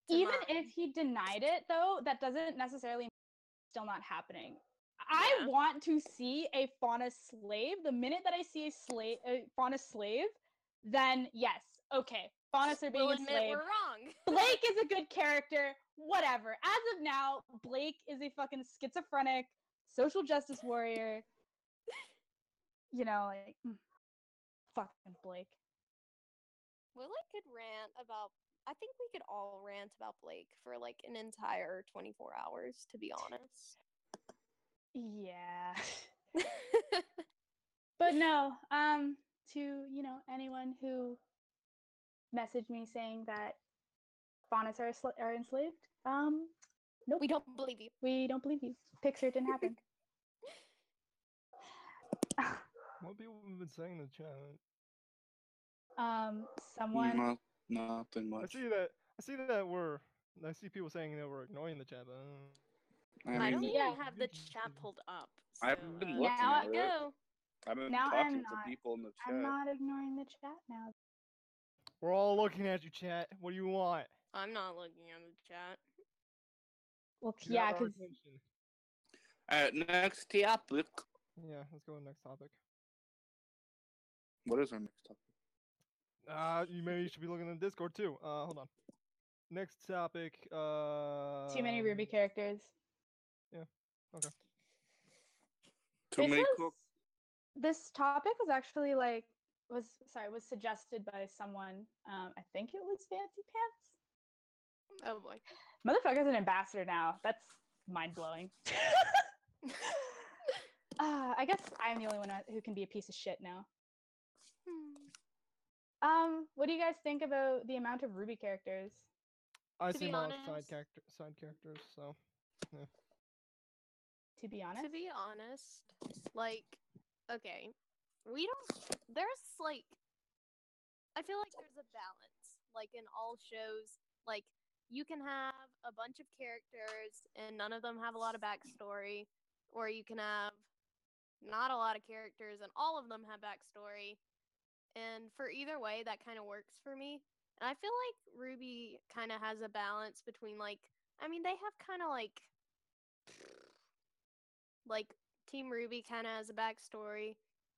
to Even mine. if he denied it, though, that doesn't necessarily mean it's still not happening. I Yeah. want to see a fauna slave. The minute that I see a fauna slave, then yes, okay, faunus are being We'll a admit slave. we're wrong. Blake is a good character. Whatever. As of now, Blake is a fucking schizophrenic social justice warrior. You know, like fucking Blake. Well, I could rant about. I think we could all rant about Blake for like an entire 24 hours, to be honest. Yeah. But no, to, anyone who messaged me saying that faunus are enslaved, nope. We don't believe you. We don't believe you. Picture didn't happen. What people have been saying in the chat? Someone Nothing I much. see that I see people saying that we're ignoring the chat, but I don't mean, even Yeah. have the chat pulled up. So, I've been looking now at here it. we go. I've been Now talking I'm to not. people in the chat. I'm not ignoring the chat now. we're all looking at you, chat. What do you want? I'm not looking at the chat. Well, You yeah, got our because attention. Next topic. Yeah, let's go to the next topic. What is our next topic? You should be looking in the Discord too. Hold on. Next topic. too many Ruby characters. Okay. Too many cook. This topic was actually was suggested by someone. I think it was Fancy Pants. Oh boy. Motherfucker's an ambassador now. That's mind blowing. I guess I'm the only one who can be a piece of shit now. What do you guys think about the amount of Ruby characters? I To see be a lot of honest- side characters, so To be honest, To be honest, like, okay, we don't. There's like, I feel like there's a balance. Like in all shows, like you can have a bunch of characters and none of them have a lot of backstory, or you can have not a lot of characters and all of them have backstory. And for either way, that kind of works for me. And I feel like Ruby kind of has a balance between like, I mean, they have kind of like Team Ruby kind of has a backstory.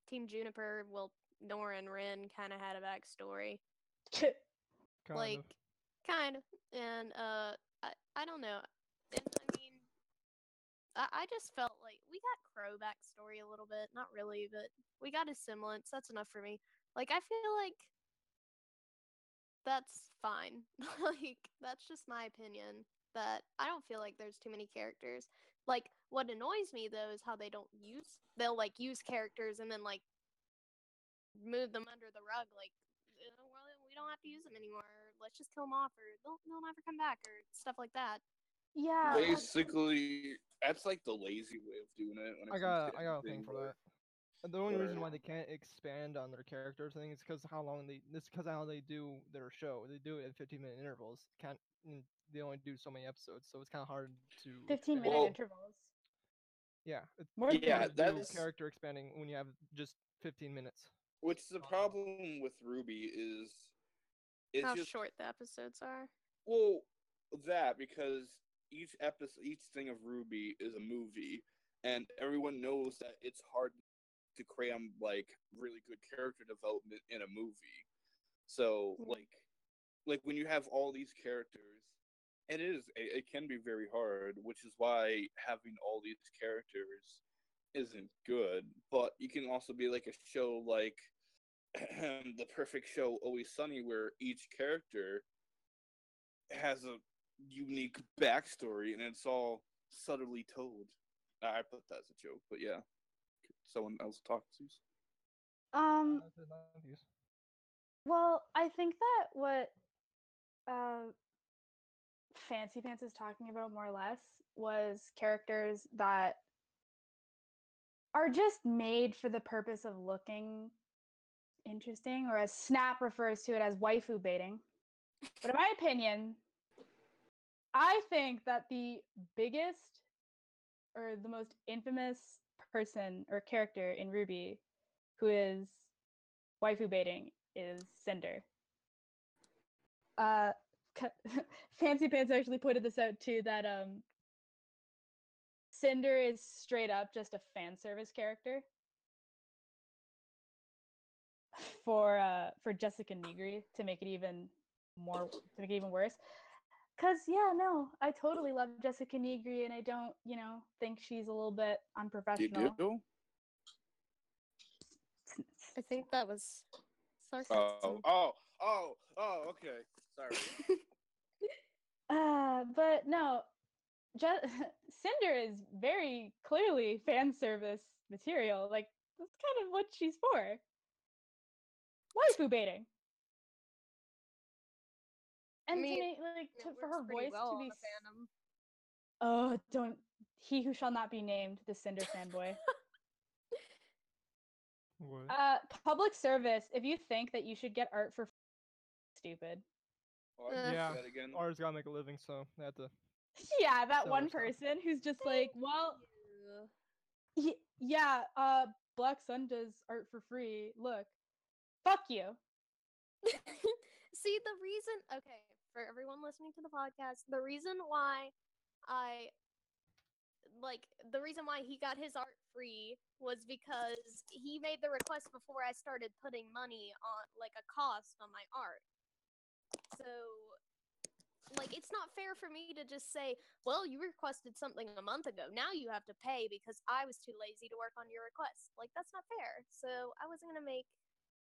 Team Juniper, well, Nora and Rin kind of had a backstory. kind of. Kind of. And I don't know. And I mean, I just felt like we got Crow backstory a little bit. Not really, but we got his semblance. That's enough for me. Like, I feel like that's fine. Like, that's just my opinion. That I don't feel like there's too many characters. Like, what annoys me though is how they'll like use characters and then like move them under the rug. Like, well, we don't have to use them anymore. Let's just kill them off, or they'll never come back, or stuff like that. yeah. Basically, that's like the lazy way of doing it. When it I comes to got a anything thing for where- that. And the only reason where- why they can't expand on their characters thing is because how they do their show. They do it at 15-minute intervals. They only do so many episodes, so it's kind of hard to 15-minute Well- intervals. Yeah, it's More Yeah, hard to do that's- character expanding when you have just 15 minutes. Which the problem with Ruby is, it's How just short the episodes are. well that because each thing of Ruby is a movie, and everyone knows that it's hard to cram like really good character development in a movie. So like when you have all these characters, it can be very hard, which is why having all these characters isn't good. But you can also be like a show like The Perfect Show, Always Sunny, where each character has a unique backstory and it's all subtly told. I put that as a joke, but yeah. Someone else talk, please. Well, I think that what Fancy Pants is talking about more or less was characters that are just made for the purpose of looking interesting, or as Snap refers to it as waifu baiting. But in my opinion, I think that the biggest or the most infamous person or character in RWBY who is waifu baiting is Cinder. Fancy Pants actually pointed this out too, that Cinder is straight up just a fan service character for Jessica Nigri to make it even worse. Cause yeah, no, I totally love Jessica Nigri, and I don't, think she's a little bit unprofessional. You do? I think that was Oh, sarcasm. okay. Sorry. But no, Cinder is very clearly fan service material. Like, that's kind of what she's for. Waifu baiting. And I mean, to me, like, it for works her pretty voice well to on be the fandom. oh, don't, he who shall not be named, the Cinder fanboy. What? Public service, if you think that you should get art for stupid. Oh, I can Yeah, say that again. artists gotta make a living, so they have to. Yeah, that Sell one their stuff. person who's just like, well, Yeah. yeah, Black Sun does art for free. Look, fuck you. See, the reason, okay, for everyone listening to the podcast, the reason why he got his art free was because he made the request before I started putting money on, like, a cost on my art. So, like, it's not fair for me to just say, well, you requested something a month ago, now you have to pay because I was too lazy to work on your request. Like, that's not fair. So I wasn't gonna make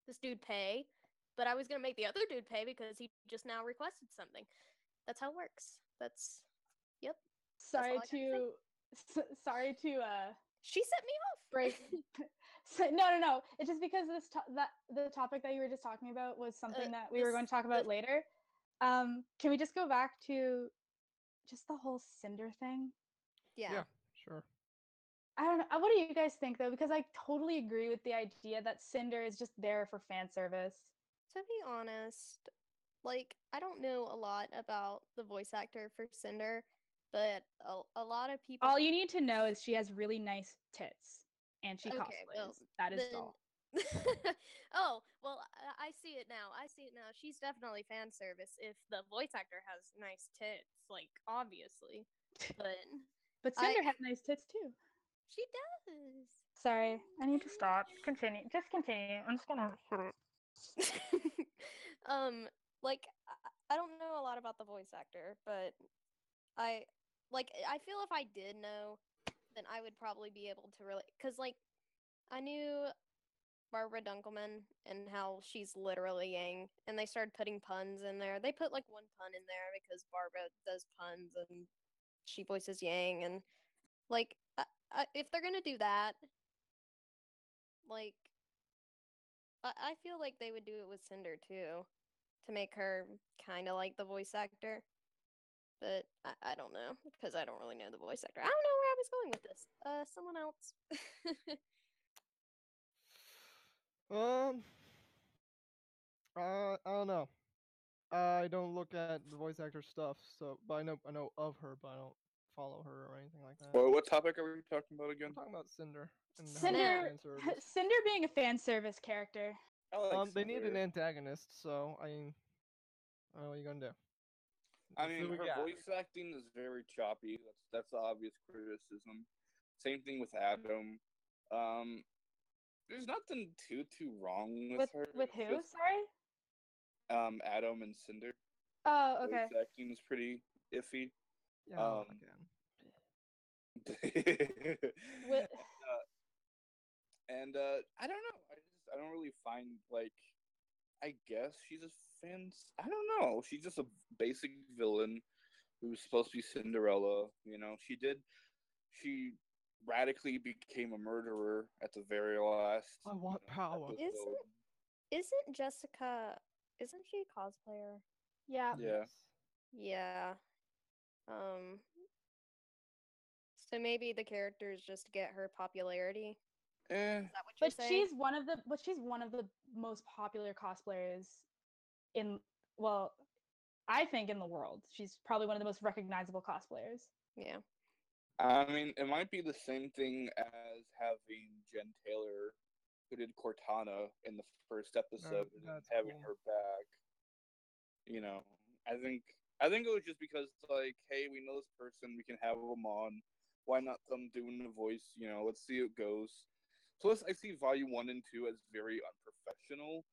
this dude pay, but I was gonna make the other dude pay because he just now requested something. That's how it works. Yep. Sorry That's all I gotta sorry to She set me off. break. No. It's just because the topic that you were just talking about was something that we were going to talk about later. Can we just go back to just the whole Cinder thing? Yeah. Sure. I don't know. What do you guys think though? Because I totally agree with the idea that Cinder is just there for fan service. To be honest, like, I don't know a lot about the voice actor for Cinder, but a lot of people. All you need to know is she has really nice tits and she cosplays. Well, that is then... all. Oh, well, I see it now. She's definitely fan service if the voice actor has nice tits, like, obviously. But Cinder has nice tits too. She does. Sorry, I need to stop. Continue. Just continue. I'm just gonna hit it. Like, I don't know a lot about the voice actor, but I feel if I did know, then I would probably be able to relate. Because, like, I knew Barbara Dunkelman and how she's literally Yang, and they started putting puns in there. They put, like, one pun in there because Barbara does puns and she voices Yang, and, like, if they're gonna do that, like, I feel like they would do it with Cinder too, to make her kind of like the voice actor. But I don't know, because I don't really know the voice actor. I don't know where I was going with this. Someone else. I don't know. I don't look at the voice actor stuff, so but I know of her, but I don't follow her or anything like that. Well, what topic are we talking about again? We're talking about Cinder. And Cinder being a fan service character. They need an antagonist, so what are you gonna do? I mean, her voice acting is very choppy. That's the obvious criticism. Same thing with Adam. There's nothing too wrong with her. With who? Sorry. Adam and Cinder. Oh, okay. Voice acting is pretty iffy. Yeah. And I don't know. I don't really find, like, I guess she's a fan. I don't know. She's just a basic villain who's supposed to be Cinderella. You know, she radically became a murderer at the very last. I want power. Isn't Jessica? Isn't she a cosplayer? Yeah. Yeah. So maybe the characters just get her popularity. Is that what you're saying? She's one of the most popular cosplayers I think in the world. She's probably one of the most recognizable cosplayers. Yeah. I mean, it might be the same thing as having Jen Taylor, who did Cortana in the first episode, and having her back. You know, I think it was just because, like, hey, we know this person, we can have them on. Why not them doing the voice? Let's see how it goes. Plus, I see Volume 1 and 2 as very unprofessional.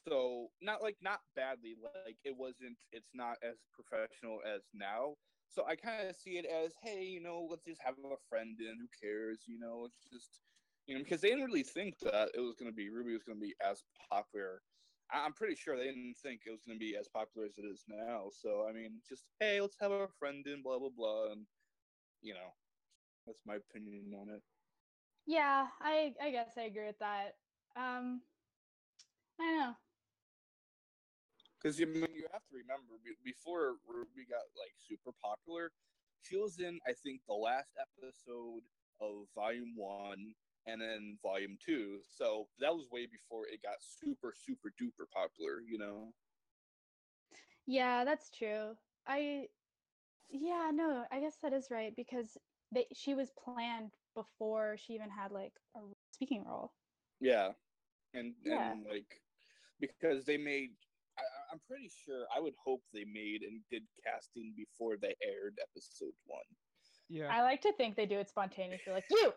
So, not badly, like it's not as professional as now. So I kind of see it as, hey, let's just have a friend in. Who cares? It's just, because they didn't really think that it was going to be RWBY was going to be as popular. I'm pretty sure they didn't think it was going to be as popular as it is now. So, I mean, just, hey, let's have a friend in, blah, blah, blah. And, that's my opinion on it. Yeah, I guess I agree with that. I don't know. Because you have to remember, before RWBY got super popular, she was in, I think, the last episode of Volume 1 and then Volume 2. So that was way before it got super, super duper popular, Yeah, that's true. Yeah, no, I guess that is right because she was planned before she even had a speaking role. Yeah, and Yeah. because they made, I'm pretty sure, I would hope they made and did casting before they aired episode 1. Yeah. I like to think they do it spontaneously, like, you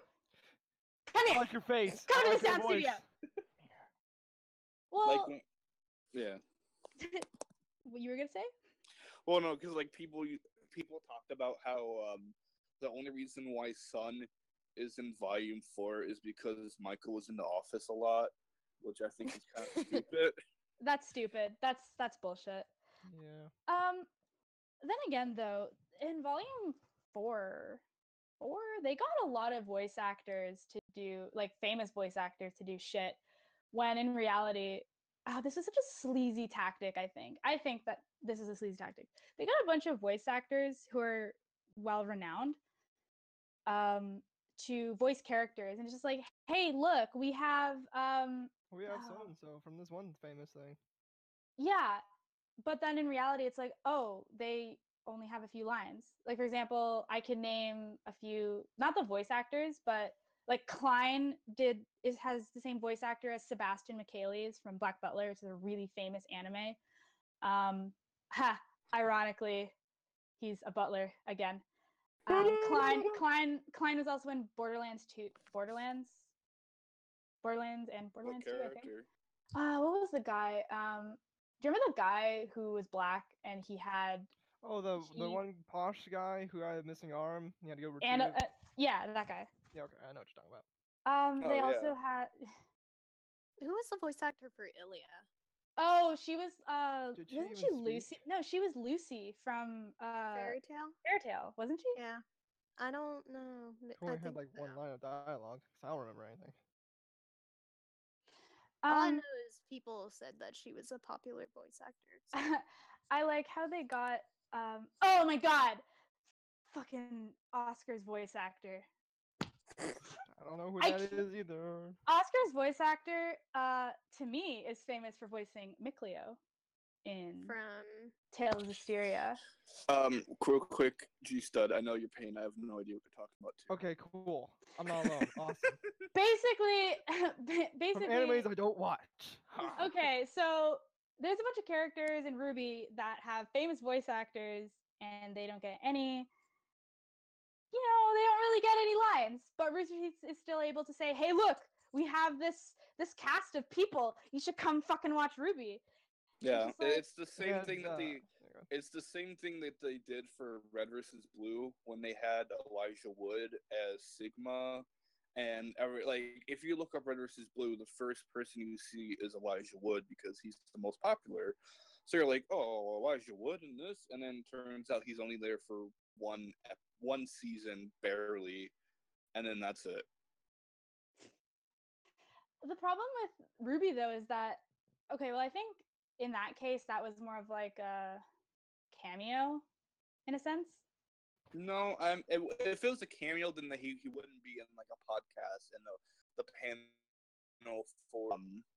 come I here, like your face. come I to like the your sound voice. studio. Well, yeah. what you were gonna say? Well, no, because people talked about how the only reason why Sun is in Volume 4 is because Michael was in the office a lot, which I think is kind of stupid. That's stupid. That's bullshit. Yeah. Then again, though, in Volume 4, they got a lot of voice actors to do, famous voice actors to do shit, when in reality, this is such a sleazy tactic, I think. I think that this is a sleazy tactic. They got a bunch of voice actors who are well-renowned to voice characters, and it's just like, hey, look, we have so-and-so from this one famous thing. Yeah, but then in reality, it's like, oh, they only have a few lines. Like, for example, I can name a few, not the voice actors, but Klein has the same voice actor as Sebastian Michaelis from Black Butler, which is a really famous anime. Ironically, he's a butler again. Klein was also in Borderlands 2, Borderlands and Borderlands 2, I think. What was the guy? Do you remember the guy who was black and he had? Oh, the one posh guy who had a missing arm. He had to go retrieve And it. yeah, that guy. Yeah, okay, I know what you're talking about. They also had. Who was the voice actor for Ilya? Oh, she was. Did she Wasn't even she Lucy? speak? No, she was Lucy from Fairy Tale? Fairy Tale, wasn't she? Yeah. I don't know. She I only think had one line of dialogue, because I don't remember anything. All I know is people said that she was a popular voice actor. So. I like how they got. Oh my god, fucking Oscar's voice actor. I don't know who that is either. Oscar's voice actor, to me, is famous for voicing Micleo in From Tales of Hysteria. Real quick, G-Stud, I know your pain. I have no idea what you're talking about, too. Okay, cool. I'm not alone. Awesome. Basically, From animes I don't watch. Okay, so there's a bunch of characters in RWBY that have famous voice actors, and they don't get any. They don't really get any lines. But Rooster Teeth is still able to say, "Hey, look, we have this cast of people. You should come fucking watch RWBY." Yeah, it's the same thing that they. It's the same thing that they did for Red vs. Blue when they had Elijah Wood as Sigma, and if you look up Red vs. Blue, the first person you see is Elijah Wood because he's the most popular. So you're like, oh, Elijah Wood in this, and then turns out he's only there for one season barely, and then that's it. The problem with RWBY though is that, okay, well, I think in that case that was more of like a cameo, in a sense. No, if it was a cameo, then he wouldn't be in a podcast and the panel for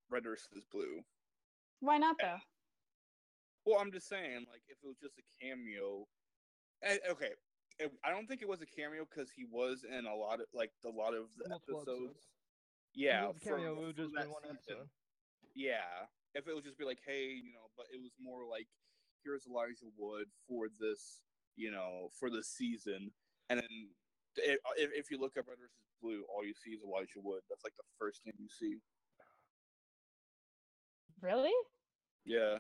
Red vs. Blue. Why not though? Well, I'm just saying, if it was just a cameo, okay. I don't think it was a cameo because he was in a lot of the episodes. Yeah, if it was a cameo, it would just been one episode. Yeah, if it would just be like, hey, but it was more like, here's Elijah Wood for this, for the season, and then if you look up Red versus Blue, all you see is Elijah Wood. That's like the first name you see. Really? Yeah.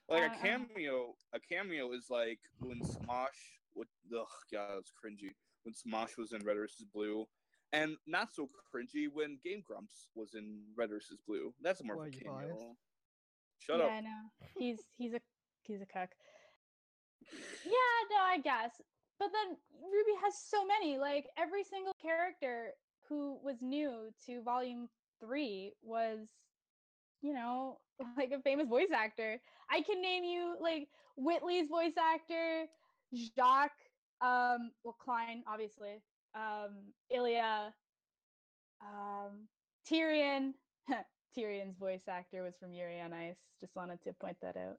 Like a Uh-uh. cameo is like when Smosh would, ugh, God, it's cringy. When Smosh was in Red vs. Blue, and not so cringy when Game Grumps was in Red vs. Blue. That's more of a cameo. Shut yeah, up. I know. He's a cuck. Yeah, no, I guess. But then Ruby has so many. Like every single character who was new to Volume 3 was, you know, like a famous voice actor. I can name you like Whitley's voice actor, Jacques, well Klein, obviously, Ilya, Tyrion. Tyrion's voice actor was from Yuri on Ice. Just wanted to point that out.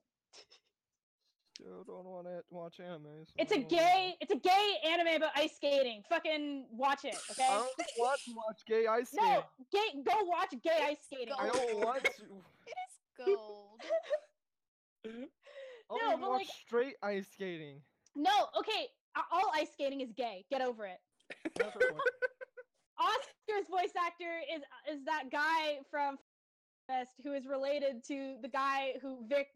Still don't want to watch anime. So It's a gay anime about ice skating. Fucking watch it, okay? I don't want to watch gay ice skating. No, go watch gay ice skating. I don't want to. It is gold. I No, don't even but watch like, straight ice skating. no, okay. All ice skating is gay. Get over it. That's her point. Oscar's voice actor is that guy from Fest who is related to the guy who Vic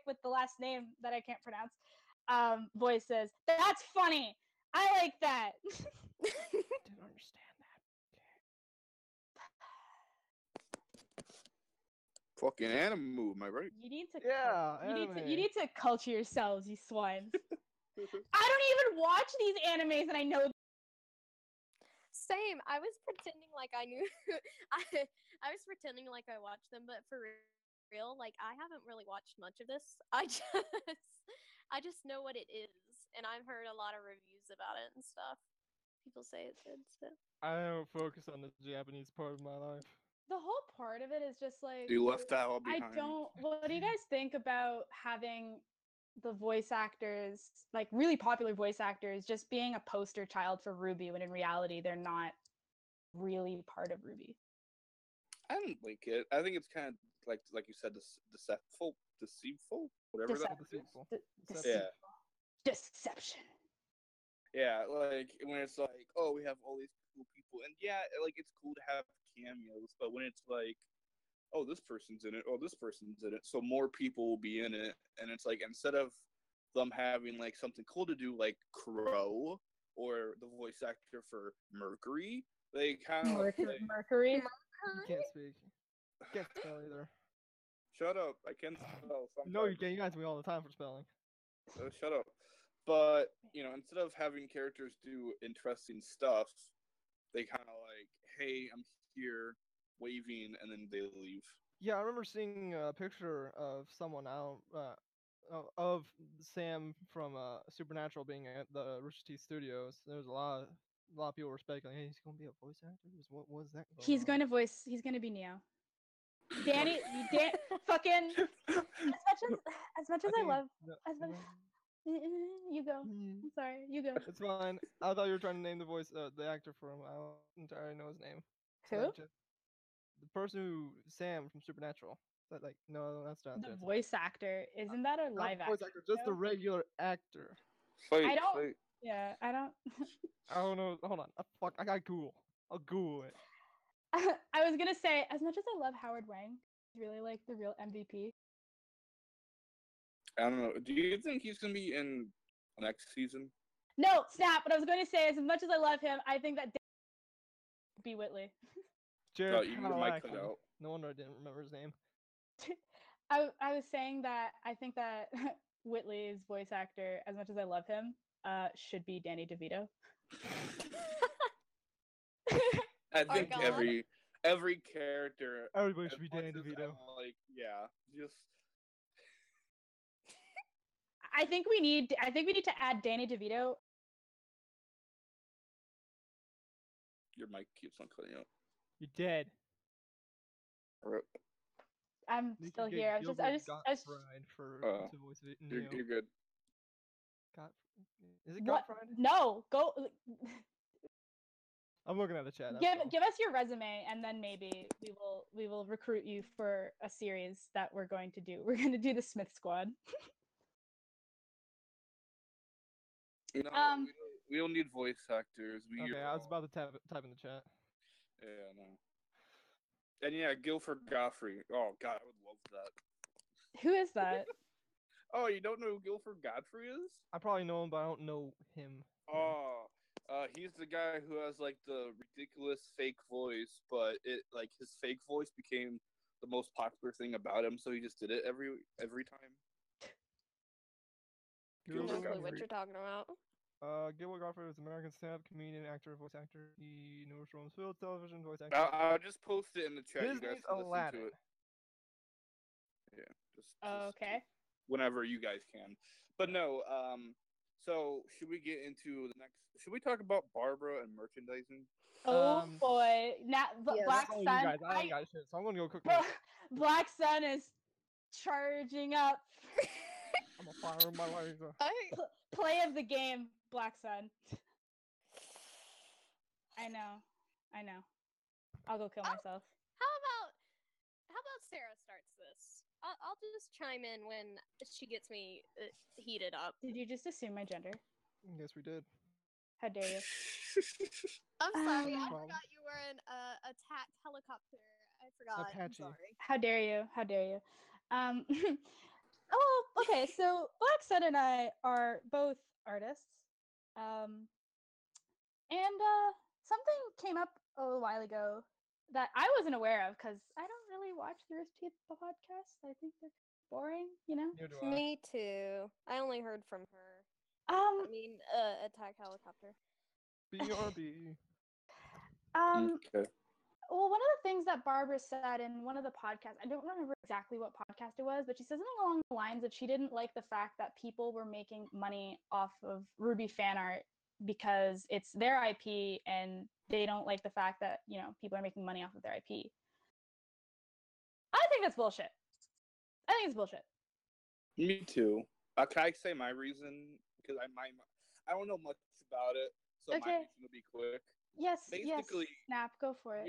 with the last name that I can't pronounce voices. That's funny. I like that. Didn't understand that. Fucking anime move, am I right? You need to Yeah, you need to culture yourselves, you swines. I don't even watch these animes and I know. Same. I was pretending like I knew. I was pretending like I watched them, but for real, like I haven't really watched much of this. I just know what it is, and I've heard a lot of reviews about it and stuff. People say it's good. So I don't focus on the Japanese part of my life. The whole part of it is just like You left that all I behind. don't. What do you guys think about having the voice actors, like really popular voice actors, just being a poster child for RWBY when in reality they're not really part of RWBY? I don't like it. I think it's kind of like you said, deceitful, whatever that is. Deceitful. Yeah. Deception. Yeah, like when it's like, oh, we have all these cool people, and yeah, like it's cool to have cameos, but when it's like, oh, this person's in it, oh, this person's in it, so more people will be in it, and it's like instead of them having like something cool to do, like Crow or the voice actor for Mercury, they kind of Mercury. You can't speak. Can't spell either. Shut up! I can't spell. No, you can't. You ask me all the time for spelling. Shut up. But you know, instead of having characters do interesting stuff, they kind of like, hey, I'm here, waving, and then they leave. Yeah, I remember seeing a picture of someone out of Sam from Supernatural being at the Rooster Teeth Studios. There was a lot of people were speculating, hey, he's gonna be a voice actor. What was that? He's going to be Neo. Danny, fucking as much as I love, you go. I'm sorry, you go. It's fine. I thought you were trying to name the voice, the actor for him. I don't entirely know his name. Who? The person who Sam from Supernatural. That like no, that's not The voice actor. Isn't that a live voice actor? Just the regular actor. I don't. Yeah, I don't. I don't know. Hold on. Fuck, I got Google. I'll Google it. I was gonna say, as much as I love Howard Wang, he's really like the real MVP. I don't know. Do you think he's gonna be in next season? No, snap. What I was going to say is, as much as I love him, I think that B. Whitley. Jared, you might cut out. No wonder I didn't remember his name. I was saying that I think that Whitley's voice actor, as much as I love him, should be Danny DeVito. I think every character. Everybody should be Danny DeVito. Like, yeah, just. I think we need to add Danny DeVito. Your mic keeps on cutting out. You're dead. Rip. I'm still here. I was just You're good. Is it Gottfried? No, go. I'm looking at the chat. Give us your resume, and then maybe we will recruit you for a series that we're going to do. We're going to do the Smith Squad. You know, We don't need voice actors. Okay, I was about to type in the chat. Yeah, no. And yeah, Guilford Godfrey. Oh God, I would love that. Who is that? Oh, you don't know who Guilford Godfrey is? I probably know him, but I don't know him. Oh, he's the guy who has like the ridiculous fake voice, but his fake voice became the most popular thing about him, so he just did it every time. No Gilbert clue what Gottfried. you're talking about. Gilbert Gottfried is an American stand-up comedian, actor, voice actor. He knows from film, television, voice actor. I'll just post it in the chat. You guys Disney's can listen Aladdin. to it. Yeah, just Okay. whenever you guys can. But no, so should we get into the next? Should we talk about Barbara and merchandising? Oh Um, boy. Now Yes. Black Oh, you Sun. guys, I ain't got shit, so I'm gonna go cook. Black Sun is charging up. I'm gonna fire my laser. Play of the game, Black Sun. I know. I'll go kill myself. How about Sarah starts this? I'll just chime in when she gets me heated up. Did you just assume my gender? Yes, we did. How dare you? I'm sorry, I Problem. forgot you were an attack helicopter. I forgot. I'm Apache. sorry. How dare you? How dare you? Oh, okay. So Black Sun and I are both artists. And something came up a little while ago that I wasn't aware of because I don't really watch the Rooster Teeth podcast. I think they're boring, you know. Neither do I. Me too. I only heard from her. Um, I mean, attack helicopter. BRB. Okay. Well, one of the things that Barbara said in one of the podcasts, I don't remember exactly what podcast it was, but she said something along the lines of she didn't like the fact that people were making money off of RWBY fan art because it's their IP and they don't like the fact that, you know, people are making money off of their IP. I think that's bullshit. I think it's bullshit. Me too. Can I say my reason? Because I don't know much about it, so my reason will be quick. Yes, Basically, yes, Snap, go for it.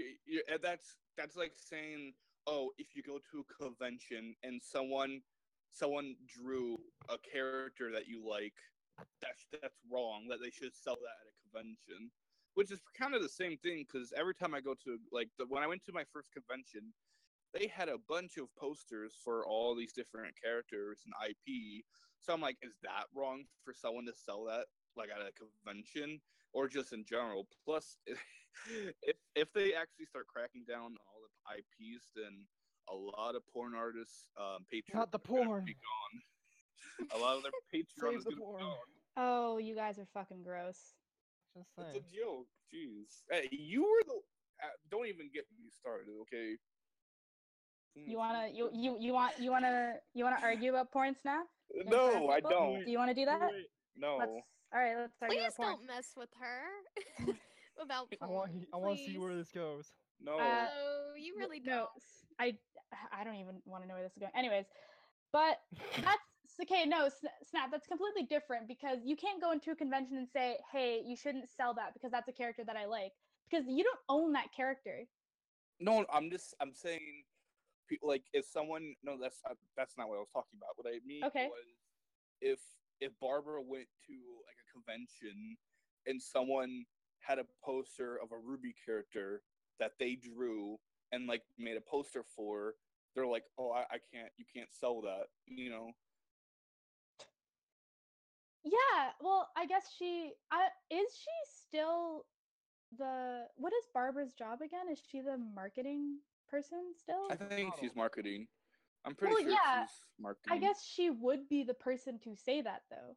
And that's like saying, oh, if you go to a convention and someone drew a character that you like, that's wrong. That they should sell that at a convention, which is kind of the same thing. Because every time I go to when I went to my first convention, they had a bunch of posters for all these different characters and IP. So I'm like, is that wrong for someone to sell that like at a convention or just in general? Plus, if they actually start cracking down on all the IPs, then a lot of porn artists' Patreon Not the porn. be gone. A lot of their Patreon is Save the gonna be porn. gone. Oh, you guys are fucking gross. Just It's saying. a joke. Jeez. Hey, you were the. Don't even get me started, okay? You wanna argue about porn, Snap? in front No, of I people? don't. Do you want to do that? Wait, No. All right, let's argue Please about porn. don't mess with her about I porn. want to see where this goes. No. Uh, No, you really No, don't. I don't even want to know where this is going. Anyways, but that's okay. No, Snap, that's completely different because you can't go into a convention and say, "Hey, you shouldn't sell that because that's a character that I like," because you don't own that character. No, I'm saying, like, if someone, no, that's not what I was talking about. What I mean was, if Barbara went to like a convention and someone had a poster of a RWBY character that they drew and like made a poster for, they're like, oh, I can't, you can't sell that, you know? Yeah, well, I guess is she still what is Barbara's job again? Is she the marketing person still? I think she's marketing. I'm pretty Well, sure yeah, she's marketing. I guess she would be the person to say that though.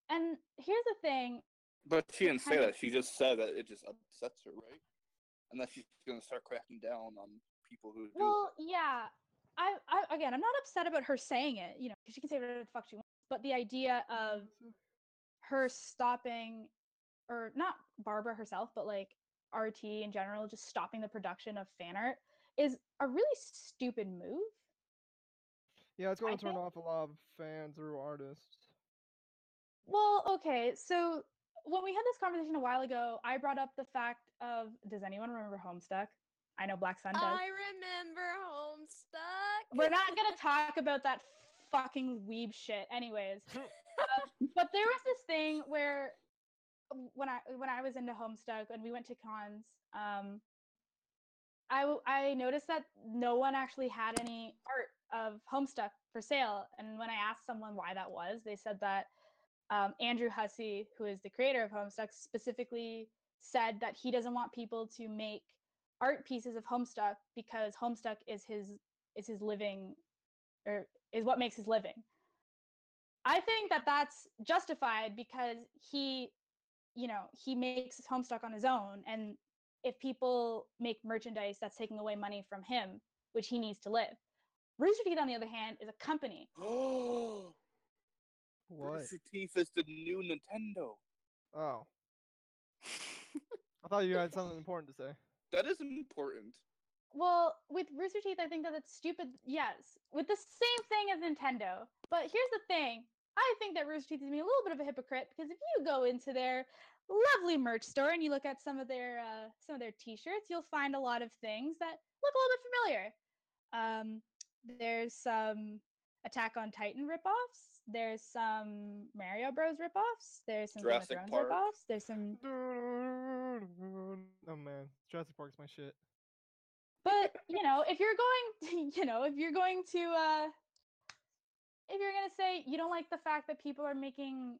And here's the thing. But she didn't say kind of- that. She just said that it just upsets her, right? And that she's going to start cracking down on people who do Well, yeah. Again, I'm not upset about her saying it, you know, because she can say whatever the fuck she wants. But the idea of her stopping, or not Barbara herself, but like RT in general, just stopping the production of fan art is a really stupid move. Yeah, it's going I to turn think- off a lot of fans or artists. Well, okay, so when we had this conversation a while ago, I brought up the fact of, does anyone remember Homestuck? I know Black Sun does. I remember Homestuck. We're not gonna talk about that fucking weeb shit anyways. But there was this thing where when I was into Homestuck and we went to cons, I noticed that no one actually had any art of Homestuck for sale. And when I asked someone why that was, they said that Andrew Hussey, who is the creator of Homestuck, specifically said that he doesn't want people to make art pieces of Homestuck because Homestuck is his living, or is what makes his living. I think that that's justified because he makes Homestuck on his own, and if people make merchandise, that's taking away money from him, which he needs to live. Rooster Teeth, on the other hand, is a company. Oh, What? Rooster Teeth is the new Nintendo. Oh. I thought you had something important to say. That is important. Well, with Rooster Teeth, I think that it's stupid. Yes, with the same thing as Nintendo. But here's the thing. I think that Rooster Teeth is being a little bit of a hypocrite because if you go into their lovely merch store and you look at some of their T-shirts, you'll find a lot of things that look a little bit familiar. There's some Attack on Titan ripoffs. There's some Mario Bros ripoffs. There's some Game of Jurassic Thrones Park. ripoffs. There's some. Oh man, Jurassic Park's my shit. But if you're going, if you're gonna say you don't like the fact that people are making,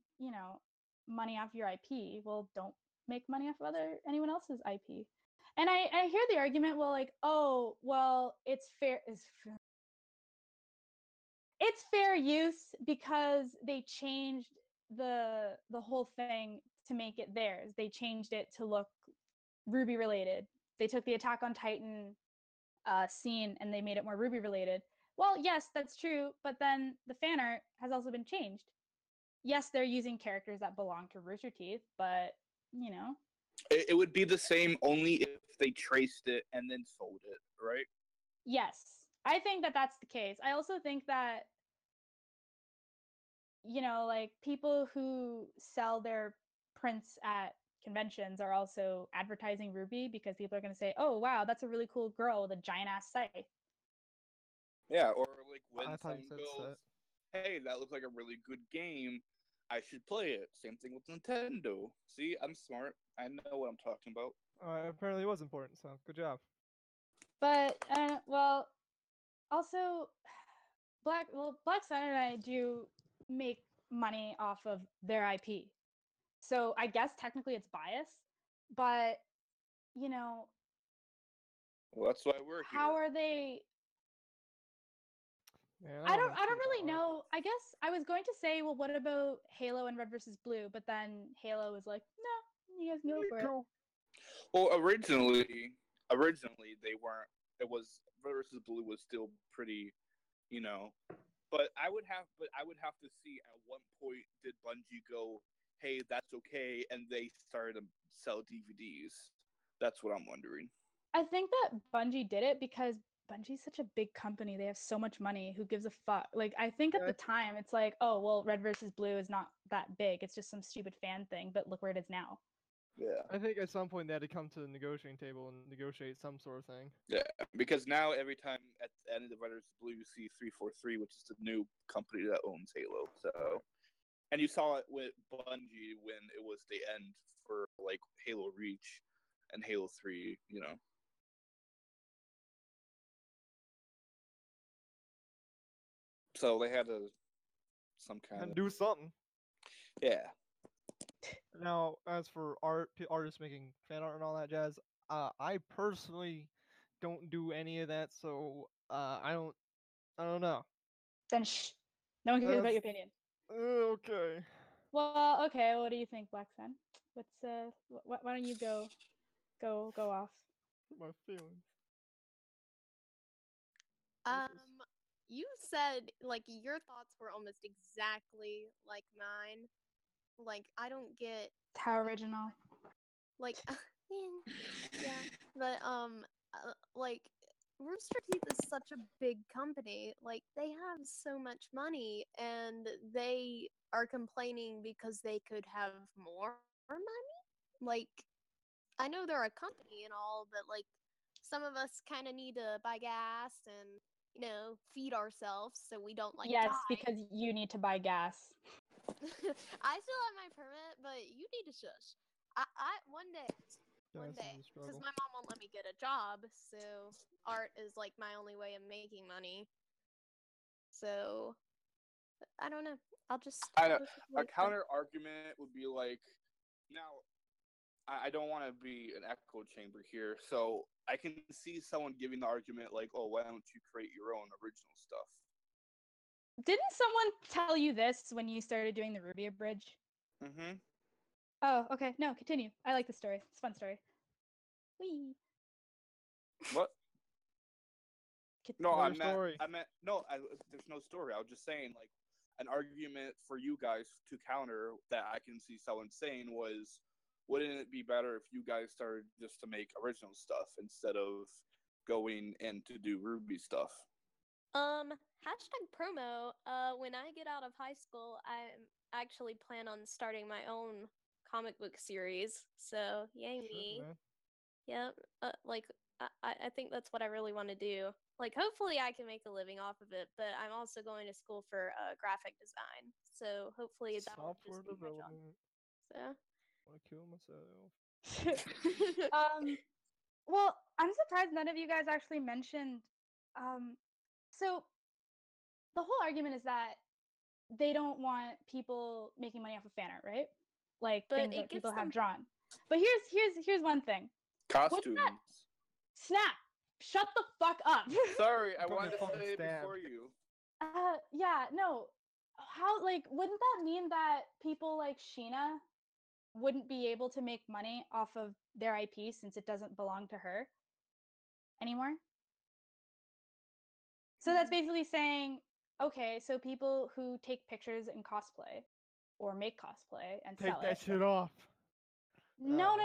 money off your IP, well, don't make money off of anyone else's IP. And I hear the argument, well, like, oh, well, it's fair use because they changed the whole thing to make it theirs. They changed it to look RWBY related. They took the Attack on Titan scene and they made it more RWBY related. Well, yes, that's true, but then the fan art has also been changed. Yes, they're using characters that belong to Rooster Teeth, but It would be the same only if they traced it and then sold it, right? yes, I think that that's the case. I also think that like people who sell their prints at conventions are also advertising RWBY because people are going to say, "Oh, wow, that's a really cool girl with a giant ass scythe." Yeah, or like when I thought you someone said goes, set. "Hey, that looks like a really good game. I should play it." Same thing with Nintendo. See, I'm smart. I know what I'm talking about. Apparently it was important, so good job. But well, also Black Sun and I do make money off of their IP. So I guess technically it's biased, but Well, that's why we're here. how are they? Man, I don't think really about art. know. I guess I was going to say, well, what about Halo and Red versus Blue? But then Halo was like, no, you guys can go for it. Cool. Well, originally they weren't. It was Red versus Blue was still pretty, But I would have to see at what point did Bungie go, hey, that's okay, and they started to sell DVDs. That's what I'm wondering. I think that Bungie did it because Bungie's such a big company. They have so much money. Who gives a fuck? Like, I think at the time it's like, oh, well, Red versus Blue is not that big. It's just some stupid fan thing, but look where it is now. Yeah. I think at some point they had to come to the negotiating table and negotiate some sort of thing. Yeah, because now every time at the end of Red versus Blue, you see 343, which is the new company that owns Halo. So, and you saw it with Bungie when it was the end for like Halo Reach and Halo 3. So they had some kind And of do something. yeah. Now, as for artists making fan art and all that jazz, I personally don't do any of that, so I don't know. Then shh. No one cares about your opinion. Okay. Well, okay. What do you think, Black Sun? Why don't you go off? My feelings. You said like your thoughts were almost exactly like mine. Like I don't get How original. like yeah, but like Rooster Teeth is such a big company. Like they have so much money and they are complaining because they could have more money. Like I know they're a company and all, but like some of us kind of need to buy gas and feed ourselves so we don't like Yes, die. because you need to buy gas. I still have my permit, but you need to shush. One day, Yes, it's a because struggle. my mom won't let me get a job, so art is like my only way of making money. So I don't know. I'll just I know. wait A for it. counter argument would be like, now, I don't want to be an echo chamber here, so I can see someone giving the argument like, oh, why don't you create your own original stuff? Didn't someone tell you this when you started doing the Ruby Bridge? Mm-hmm. Oh, okay. No, continue. I like the story. It's a fun story. Whee. What? No, Tell I your meant, story. no. There's no story. I was just saying, like, an argument for you guys to counter that I can see someone saying was, wouldn't it be better if you guys started just to make original stuff instead of going in to do Ruby stuff? Hashtag promo. When I get out of high school, I actually plan on starting my own comic book series. So yay me. Man. Yep. Like I think that's what I really want to do. Like hopefully I can make a living off of it, but I'm also going to school for graphic design. So hopefully that will Software just be my job. development. So I want to kill myself. Well, I'm surprised none of you guys actually mentioned. So the whole argument is that they don't want people making money off of fan art, right? Like But things it that gives people have them- drawn. But here's one thing. Costumes. Snap! Shut the fuck up. Sorry, I Got me wanted to fucking say it stabbed. before you. Yeah, no. How, like, wouldn't that mean that people like Sheena wouldn't be able to make money off of their IP since it doesn't belong to her anymore? So that's basically saying, okay, so people who take pictures in cosplay or make cosplay and Take sell that it. shit off. No.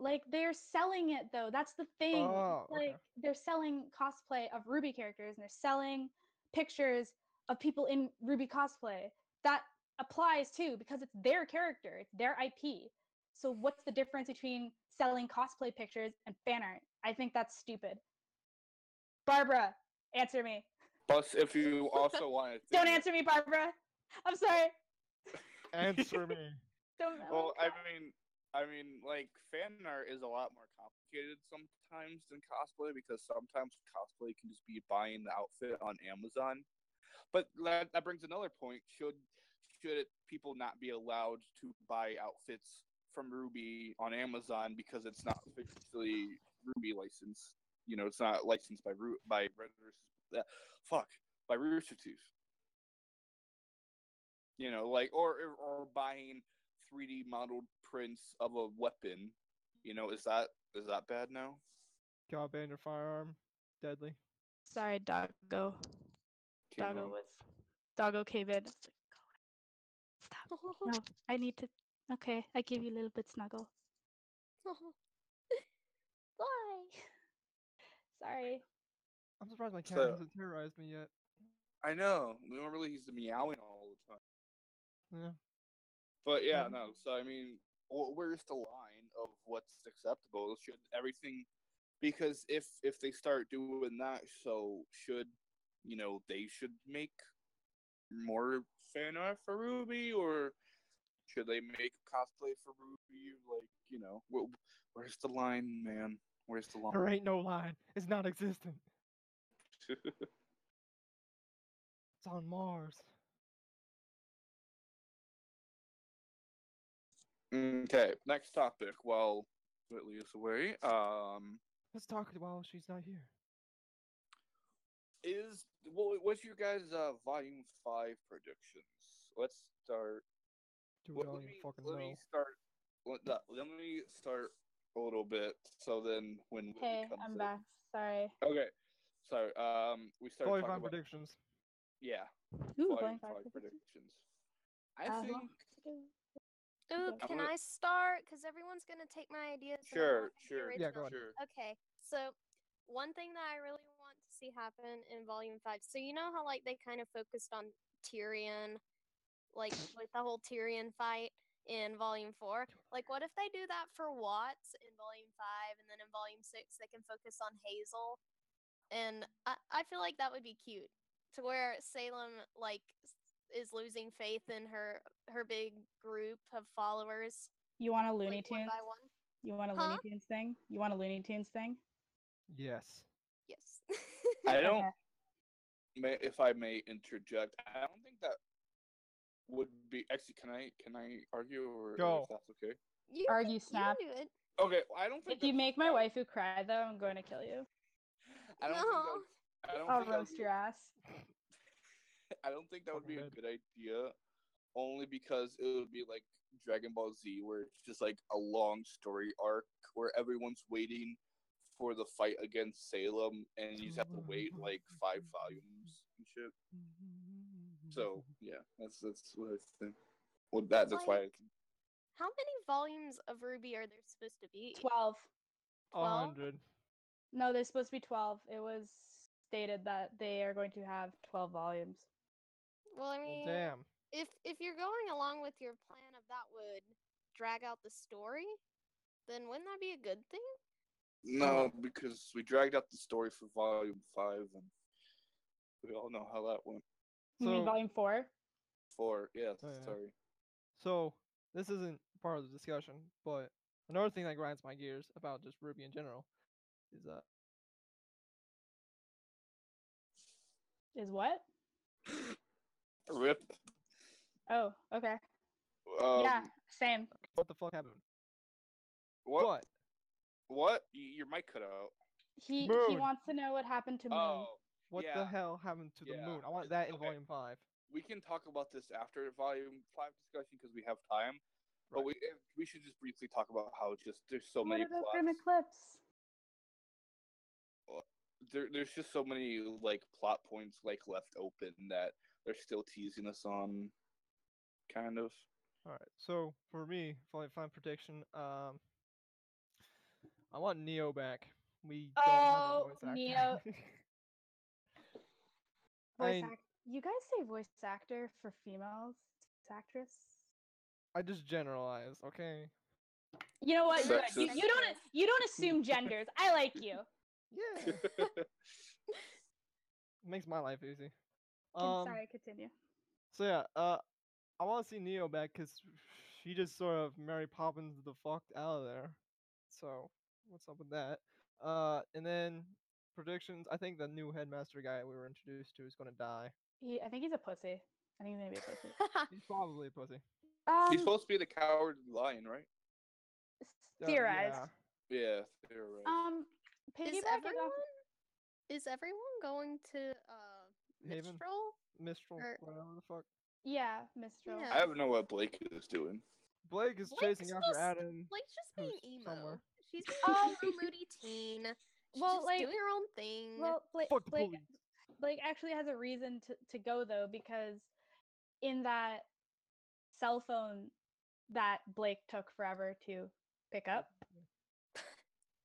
Like they're selling it though. That's the thing. Oh, Like okay. they're selling cosplay of Ruby characters and they're selling pictures of people in Ruby cosplay. That applies too because it's their character, it's their IP. So what's the difference between selling cosplay pictures and fan art? I think that's stupid. Barbara, answer me. Plus, if you also want to Don't answer me, Barbara. I'm sorry. Answer me. Don't. Well, I mean, like fan art is a lot more complicated sometimes than cosplay because sometimes cosplay can just be buying the outfit on Amazon. But that brings another point. Should people not be allowed to buy outfits from Ruby on Amazon because it's not officially Ruby licensed? You know, it's not licensed by by Rooster Teeth. You know, like or buying 3D modeled prints of a weapon. You know, is that bad now? God ban your firearm. Deadly. Sorry, Doggo. Came home. Doggo came in. Stop. No, I need to. Okay, I give you a little bit snuggle. Why? Sorry. I'm surprised my cat So- hasn't terrorized me yet. I know. Normally he's meowing all the time. Yeah. But yeah, Mhm. no. So I mean, where's the line of what's acceptable? Should everything? Because if they start doing that, so should they should make more fan art for Ruby, or should they make cosplay for Ruby? Like where's the line, man? Where's the line? There ain't no line. It's not existent. It's on Mars. Okay, next topic. While Whitley is away, Let's talk while she's not here. what's your guys' volume 5 predictions? Let's start. Dude, I Let don't me even fucking let know. me start. Let me start a little bit. So then, when Whitney Hey, comes I'm in. back. Sorry. Okay, sorry. We started Fully talking fine about predictions. yeah, Ooh, volume going 5 back. predictions. I Well, think Ooh, Okay. can I start? Because everyone's gonna take my ideas. and I'm sure, not gonna be sure, Yeah, go original. ahead. sure. Okay, so one thing that I really want to see happen in Volume 5. So you know how like they kind of focused on Tyrion, like with the whole Tyrion fight in Volume 4. Like, what if they do that for Watts in Volume 5, and then in Volume 6 they can focus on Hazel? And I feel like that would be cute, to where Salem like is losing faith in her big group of followers, You want a Looney like one Tunes? by one. You want a Huh? Looney Tunes thing? You want a Looney Tunes thing? Yes. Yes. I don't. Okay. If I may interject, I don't think that would be. Actually, can I argue or Go. if that's okay? You Argue you snap. can do it. Okay, I don't think If you that's make my valid. waifu cry, though, I'm going to kill you. I don't No. think that. I don't I'll think that would roast be, your ass. I don't think that would Fucking be a dead. good idea. Only because it would be like Dragon Ball Z, where it's just like a long story arc where everyone's waiting for the fight against Salem, and you just have to wait like 5 volumes and shit. So yeah, that's what I think. Well, that's why. Like, how many volumes of Ruby are there supposed to be? 12. 100. No, there's supposed to be 12. It was stated that they are going to have 12 volumes. Well, I Well, mean, damn. if you're going along with your plan of that would drag out the story, then wouldn't that be a good thing? No, because we dragged out the story for volume 5, and we all know how that went. You mean So, volume 4? 4, yeah, Oh, yeah. sorry. so this isn't part of the discussion, but another thing that grinds my gears about just Ruby in general is Is what? Rip. Oh, okay. Um, Yeah, same. what the fuck happened. What? What? Your mic cut out. He Moon. wants to know what happened to Moon. Oh, What yeah. the hell happened to the Yeah. moon? I want that in Okay. volume 5. We can talk about this after volume 5 discussion because we have time. But Right. we should just briefly talk about how just there's so What many about plots. Grim Eclipse? There's just so many like plot points like left open that they're still teasing us on, kind of. All right. So for me, volume 5 prediction, I want Neo back. We don't have a Oh, voice actor. Neo. I Voice mean, act. You guys say voice actor for females? Voice actress? I just generalize, okay? You know what? Good. Sexist. You don't assume genders. I like you. Yeah. Makes my life easy. Sorry, continue. So yeah, I want to see Neo back because she just sort of Mary Poppins the fuck out of there. So what's up with that? And then predictions. I think the new headmaster guy we were introduced to is gonna die. I think he's a pussy. I think he's gonna be a pussy. He's probably a pussy. He's supposed to be the cowardly lion, right? Theorized. Yeah, they're right. Is Piggybacking off. everyone going to Haven? Mistral? Mistral, Or- whatever the fuck. Yeah, Mistral. Yeah. I don't know what Blake is doing. Blake is Blake's chasing after just- Adam. Blake's just being who's emo. somewhere. She's being Um, emo, moody teen. She's well, just like- doing her own thing. Well, Fuck the police. Blake actually has a reason to go though, because in that cell phone that Blake took forever to pick up,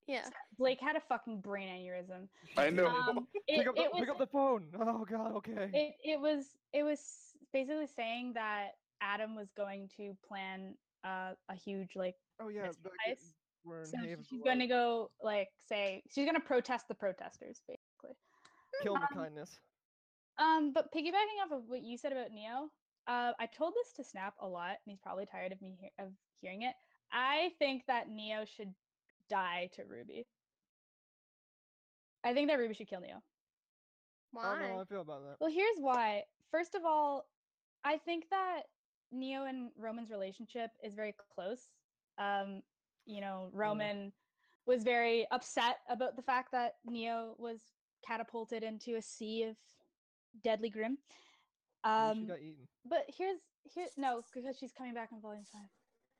yeah. Blake had a fucking brain aneurysm. I know. Pick up the phone. Oh god, okay. It was basically saying that Adam was going to plan a huge like Oh yeah, missile back heist. we're in So Haven. she's gonna go like say she's gonna protest the protesters basically. Kill the kindness. But piggybacking off of what you said about Neo, I told this to Snap a lot, and he's probably tired of me of hearing it. I think that Neo should die to Ruby. I think that Ruby should kill Neo. I don't know how Why? I feel about that. Well, here's why. First of all, I think that Neo and Roman's relationship is very close. Roman was very upset about the fact that Neo was catapulted into a sea of deadly grim. Maybe she got eaten. But here no, because she's coming back in volume 5.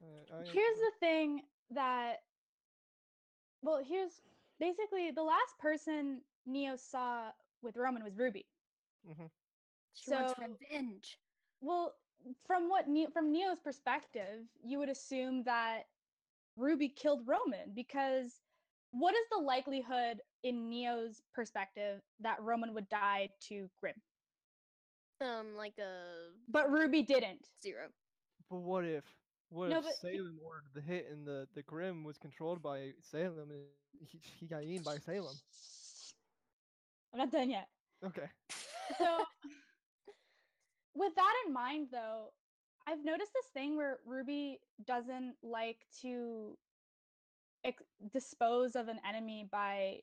Oh, yeah, Here's true. the thing that here's basically the last person Neo saw with Roman was Ruby. Mhm. She wants So- revenge. Well, from from Neo's perspective, you would assume that Ruby killed Roman, because what is the likelihood in Neo's perspective that Roman would die to Grim? Like a But Ruby didn't. 0. But what if No, but Salem ordered the hit and the Grim was controlled by Salem and he got eaten by Salem? I'm not done yet. Okay. So, with that in mind, though, I've noticed this thing where Ruby doesn't like to dispose of an enemy by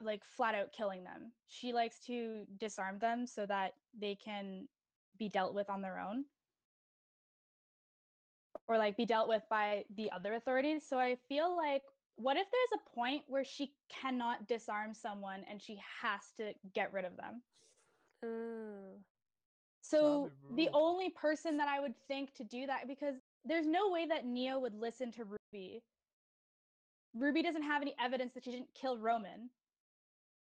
like flat out killing them. She likes to disarm them so that they can be dealt with on their own, or like be dealt with by the other authorities. So I feel like, what if there's a point where she cannot disarm someone and she has to get rid of them? Ooh. So That'd be the brutal. only person that I would think to do that, because there's no way that Neo would listen to Ruby. Ruby doesn't have any evidence that she didn't kill Roman.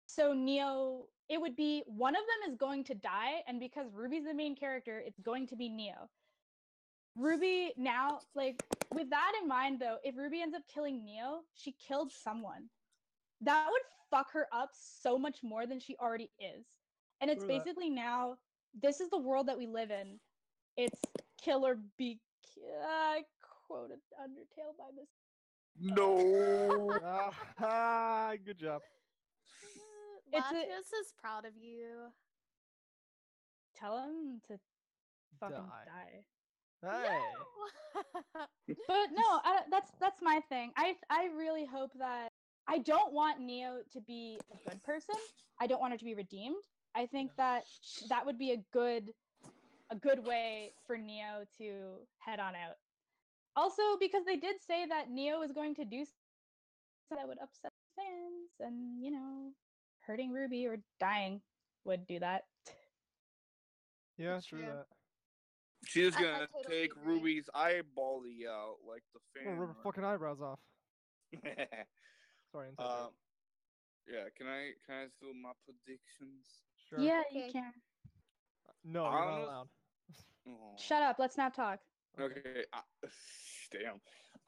So Neo, it would be one of them is going to die, and because Ruby's the main character, it's going to be Neo. Ruby now, like, with that in mind though, if Ruby ends up killing Neo, she killed someone. That would fuck her up so much more than she already is. And it's True that. basically now, this is the world that we live in. It's kill or be. I quoted Undertale by mistake. No. Good job. It's a- Latios is proud of you. Tell him to fucking Die. die. Hey. No! But no, that's my thing. I really hope that, I don't want Neo to be a good person. I don't want her to be redeemed. I think that that would be a good way for Neo to head on out. Also, because they did say that Neo was going to do something that would upset fans, and hurting Ruby or dying would do that. Yeah, That's true true. that. She's I gonna totally take agree. Ruby's eyeball out like the I'm gonna fan. rip her fucking eyebrows off. art. Sorry, inside joke. Yeah. Can I do my predictions? Sure. Yeah, Okay. you can. No, you're not Honest- allowed. Oh. Shut up. Let's not talk. Okay. Damn.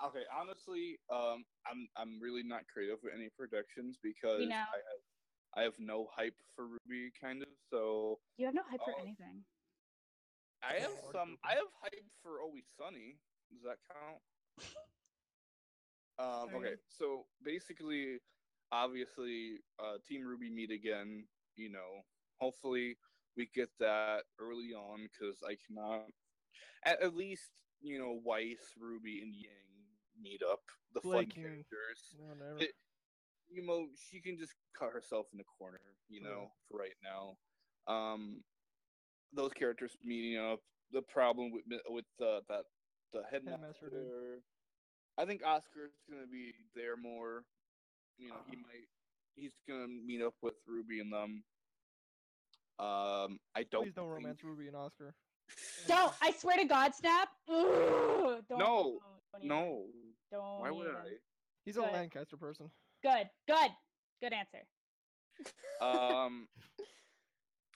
Okay. Honestly, I'm really not creative with any predictions because We know. I have no hype for Ruby, kind of. So You have no hype for Oh. anything. I have I have hype for Always Sunny. Does that count? Okay, Sorry. so basically, obviously, Team Ruby meet again. Hopefully we get that early on because I cannot. At least Weiss, Ruby, and Yang meet up. The fun Blake and- characters. Whatever. She can just cut herself in the corner. For right now. Those characters meeting up. The problem with the headmaster. Headmaster dude. I think Oscar's gonna be there more. He's gonna meet up with Ruby and them. I don't. Please don't think- romance Ruby and Oscar. Don't! I swear to God, Snap! Ugh, don't, No, don't even. no. Don't Why would even. I? He's a Good. Lancaster person. Good answer.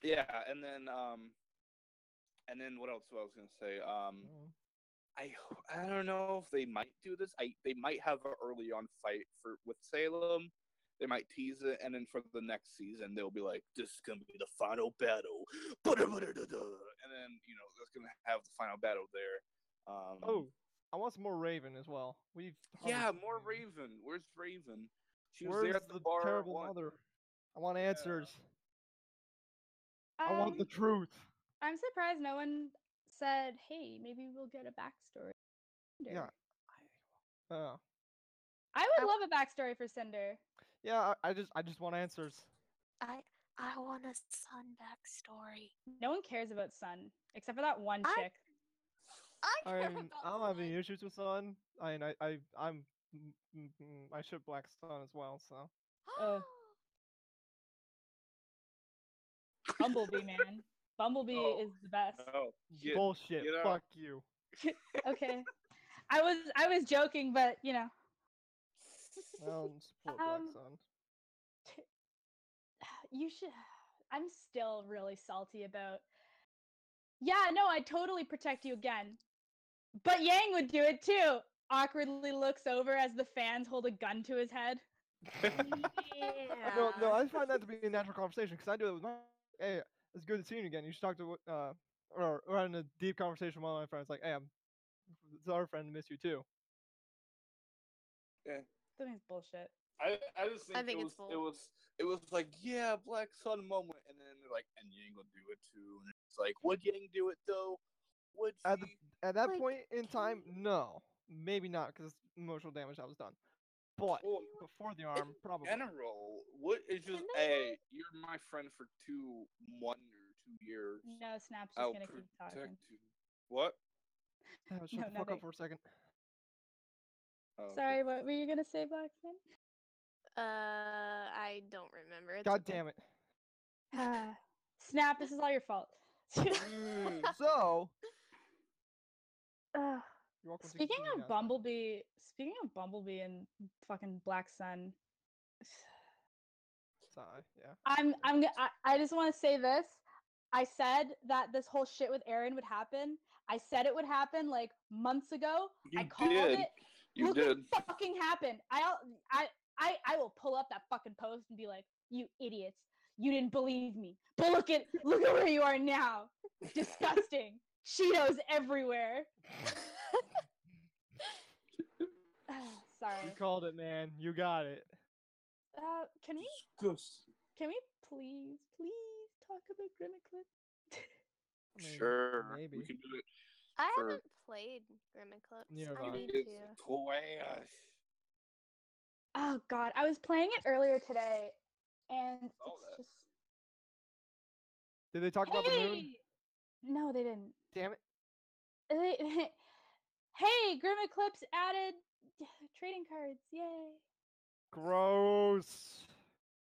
Yeah, and then what else? What I was gonna say? I don't know if they might do this. They might have an early on fight with Salem. They might tease it, and then for the next season, they'll be like, "This is gonna be the final battle," and then that's gonna have the final battle there. I want some more Raven as well. Yeah, more Raven. Where's Raven? She was Where's there at the bar. terrible once. mother? I want answers. I Um, want the truth. I'm surprised no one said, "Hey, maybe we'll get a backstory." Cinder. Yeah. I would love a backstory for Cinder. Yeah. I just want answers. I want a Sun backstory. No one cares about Sun except for that one chick. I care about I don't have Sun. any issues with Sun. I ship Black Sun as well. So Bumblebee, man. Bumblebee is the best. Oh, bullshit. get out. Fuck you. Okay. I was joking, but I don't support Black Sun. you should. I'm still really salty about. Yeah, no, I'd totally protect you again. But Yang would do it too. Awkwardly looks over as the fans hold a gun to his head. Yeah. No, I find that to be a natural conversation because I do it with my. Hey, it's good to see you again. You should talk to or having a deep conversation with one of my friends. Like, hey, it's our friend. Miss you too. Yeah. I think it's bullshit. I just think, think it it's was like, yeah, Black Sun moment, and then they're like, and Yang will do it too, and it's like, would Yang do it though? Would At she? at that Like, point in time, no, maybe not because emotional damage that was done. But Well, before the arm, probably. general, what is just, Can they, hey, you're my friend for 1 or 2 years. No, Snap's just I'll gonna keep protect talking. you. What? Shut No, the fuck nothing. up for a second. Oh, okay. Sorry, what were you gonna say, Blacksman? I don't remember. It's God okay. damn it. Snap, this is all your fault. So, Ugh. you're welcome to Speaking continue of now, Snap. Bumblebee and fucking Black Sun, Sorry, yeah. I just want to say this. I said that this whole shit with Aaron would happen. I said it would happen like months ago. I You called did. it. You Look did. what fucking happened. I will pull up that fucking post and be like, you idiots. You didn't believe me. But look at where you are now. Disgusting. Cheetos everywhere. Sorry. You called it, man. You got it. Can we Disgusting. please talk about Grimaclip? I mean, Sure. maybe. We can do it. I Sure. haven't played Grimaclips. Neither have I I. need It's to. trash. Oh god, I was playing it earlier today, and Saw it's that. just. Did they talk about the moon? Hey! No, they didn't. Damn it. Hey, Grimaclips added trading cards. Yay! Gross.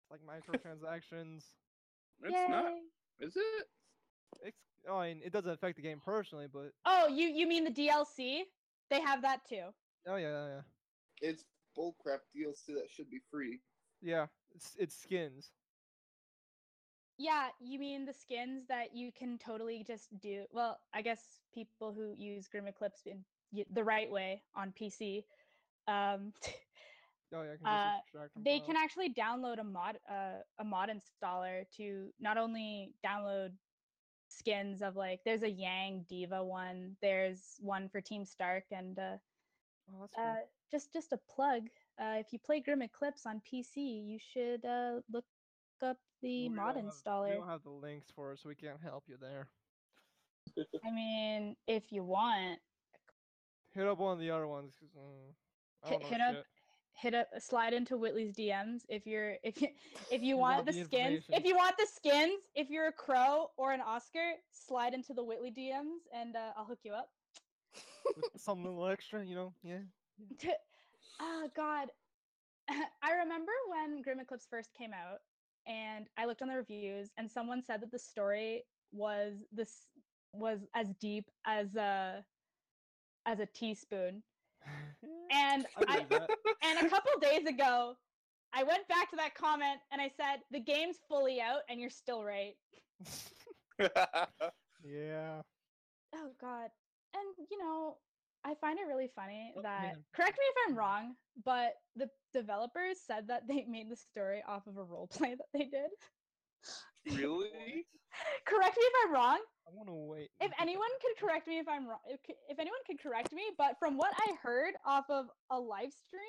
It's like microtransactions. It's not. Is it? I mean, it doesn't affect the game personally, but Oh, you mean the DLC? They have that too. oh yeah. It's bullcrap DLC that should be free. Yeah, it's skins. Yeah, you mean the skins that you can totally just do. Well, I guess people who use Grimaclips in the right way on PC, Oh yeah, can just extract from they files. can actually download a mod installer to not only download skins of like there's a Yang Diva one, there's one for Team Stark, and Oh, that's cool. just a plug. If you play Grimaclips on PC, you should look up the We mod don't have- installer. We don't have the links for it, so we can't help you there. I mean, if you want, Hit up one of the other ones. 'Cause, I don't know shit. slide into Whitley's DMs if you You want want the the skins. information. If you want the skins, if you're a Crow or an Oscar, slide into the Whitley DMs and I'll hook you up. With some little extra, yeah. Oh God, I remember when Grimaclips first came out, and I looked on the reviews, and someone said that the story was as deep as a teaspoon. And I believe that. and a couple days ago, I went back to that comment and I said, the game's fully out and you're still right. Yeah. Oh God. And I find it really funny Oh, that, man. correct me if I'm wrong, but the developers said that they made the story off of a roleplay that they did. Really? Correct me if I'm wrong. I want to wait. If anyone could correct me if I'm wrong, if anyone could correct me, but from what I heard off of a live stream,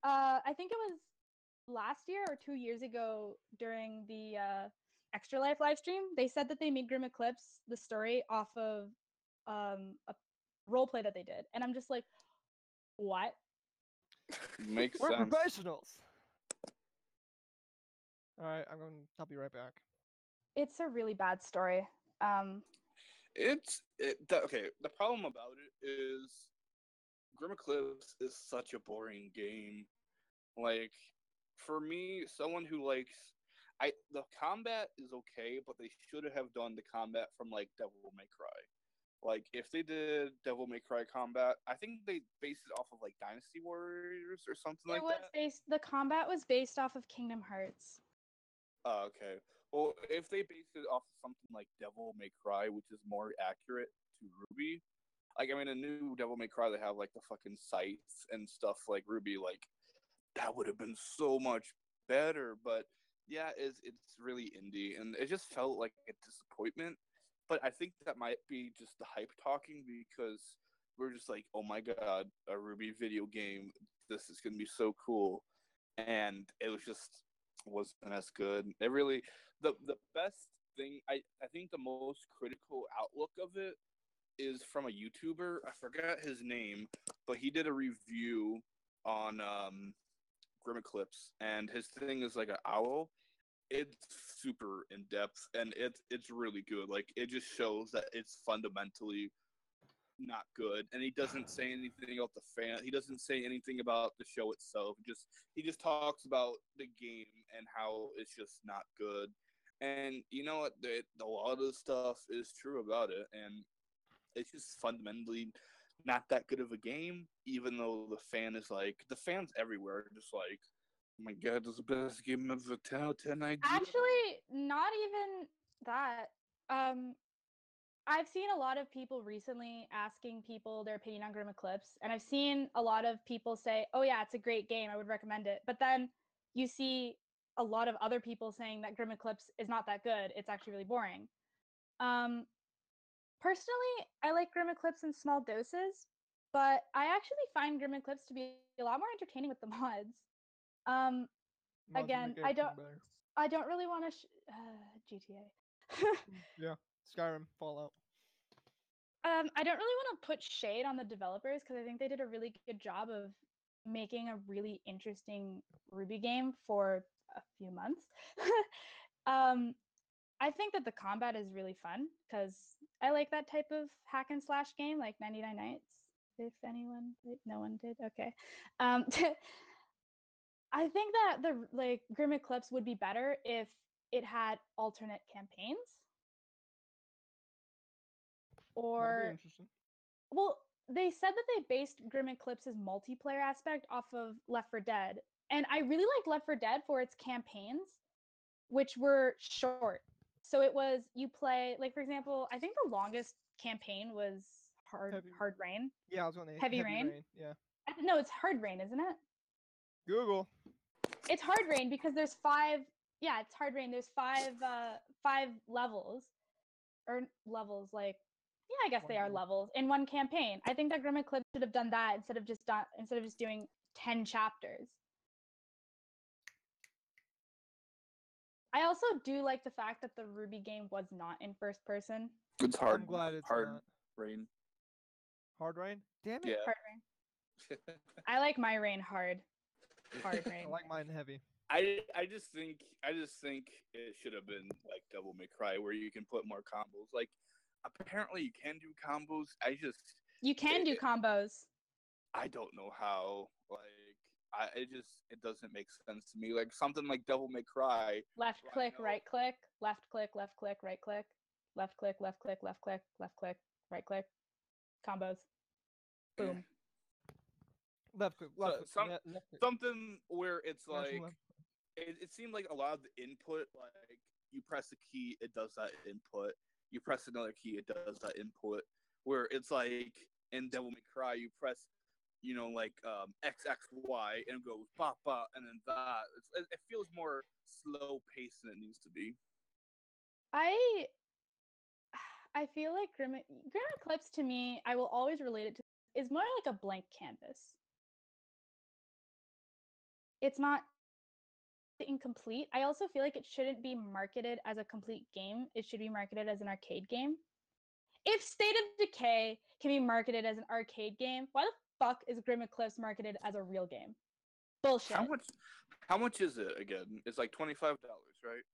I think it was last year or 2 years ago during the Extra Life live stream, they said that they made Grimaclips the story off of a roleplay that they did, and I'm just like, what? Makes We're sense. professionals. All right, I'll be right back. It's a really bad story. Okay. The problem about it is Grimaclips is such a boring game. Like, for me, someone who likes, the combat is okay, but they should have done the combat from like Devil May Cry. Like, if they did Devil May Cry combat, I think they based it off of like Dynasty Warriors or something like that. The combat was based off of Kingdom Hearts. Oh, okay. Well, if they based it off of something like Devil May Cry, which is more accurate to Ruby, like, I mean, a new Devil May Cry, they have like the fucking sights and stuff like Ruby, like, that would have been so much better. But yeah, it's really indie, and it just felt like a disappointment. But I think that might be just the hype talking, because we're just like, oh my god, a Ruby video game, this is gonna be so cool, and it wasn't as good. It really, the best thing, I think the most critical outlook of it is from a YouTuber. I forgot his name, but he did a review on Grim Eclipse, and his thing is like an owl. It's super in depth, and it's really good. Like, it just shows that it's fundamentally not good, and he doesn't say anything about the fan. He doesn't say anything about the show itself. He just talks about the game and how it's just not good. And you know what? A lot of stuff is true about it, and it's just fundamentally not that good of a game. Even though the fans everywhere are just like, oh my god, this is the best game ever. 10 out of 10 idea. Actually, not even that. I've seen a lot of people recently asking people their opinion on Grim Eclipse, and I've seen a lot of people say, "Oh yeah, it's a great game. I would recommend it." But then you see a lot of other people saying that Grim Eclipse is not that good. It's actually really boring. Personally, I like Grim Eclipse in small doses, but I actually find Grim Eclipse to be a lot more entertaining with the mods. Mods Again, make I everything don't, better. I don't really want to GTA. Yeah, Skyrim, Fallout. I don't really want to put shade on the developers because I think they did a really good job of making a really interesting Ruby game for a few months. I think that the combat is really fun because I like that type of hack and slash game, like 99 Nights. If no one did, okay. I think that the Grim Eclipse would be better if it had alternate campaigns. That'd be Or, interesting. well, they said that they based Grim Eclipse's multiplayer aspect off of Left 4 Dead. And I really liked Left 4 Dead for its campaigns, which were short. So it was, you play, like, for example, I think the longest campaign was Hard Rain. Yeah, I was going to Heavy Rain? Yeah. No, it's Hard Rain, isn't it? Google. It's Hard Rain because there's 5. Yeah, it's Hard Rain. There's 5 levels, or levels, like, yeah, I guess they are levels in one campaign. I think that Grim Eclipse should have done that instead of just doing 10 chapters. I also do like the fact that the Ruby game was not in first person. It's hard. I'm glad it's hard not. rain. Hard Rain? Damn it. Yeah. Hard Rain. I like my rain hard. Hard Rain. I like mine heavy. I just think it should have been like Devil May Cry, where you can put more combos. Like, apparently you can do combos. You can do combos. I don't know how. Like, it doesn't make sense to me. Like, something like Devil May Cry. Left click, right click, left click, left click, right click, left click, left click, left click, left click, right click. Combos. Boom. Left click, left click. Left click. Something where it's Mash like, left. it seemed like a lot of the input, like, you press a key, it does that input. You press another key, it does that input. Where it's like, in Devil May Cry, you press, like, X, X, Y, and it goes ba, ba, and then that. It feels more slow paced than it needs to be. I feel like Grim Eclipse, to me, I will always relate it to, is more like a blank canvas. It's not incomplete. I also feel like it shouldn't be marketed as a complete game. It should be marketed as an arcade game. If State of Decay can be marketed as an arcade game, why the fuck is Grim Eclipse marketed as a real game? Bullshit. How much is it again? It's like $25, right?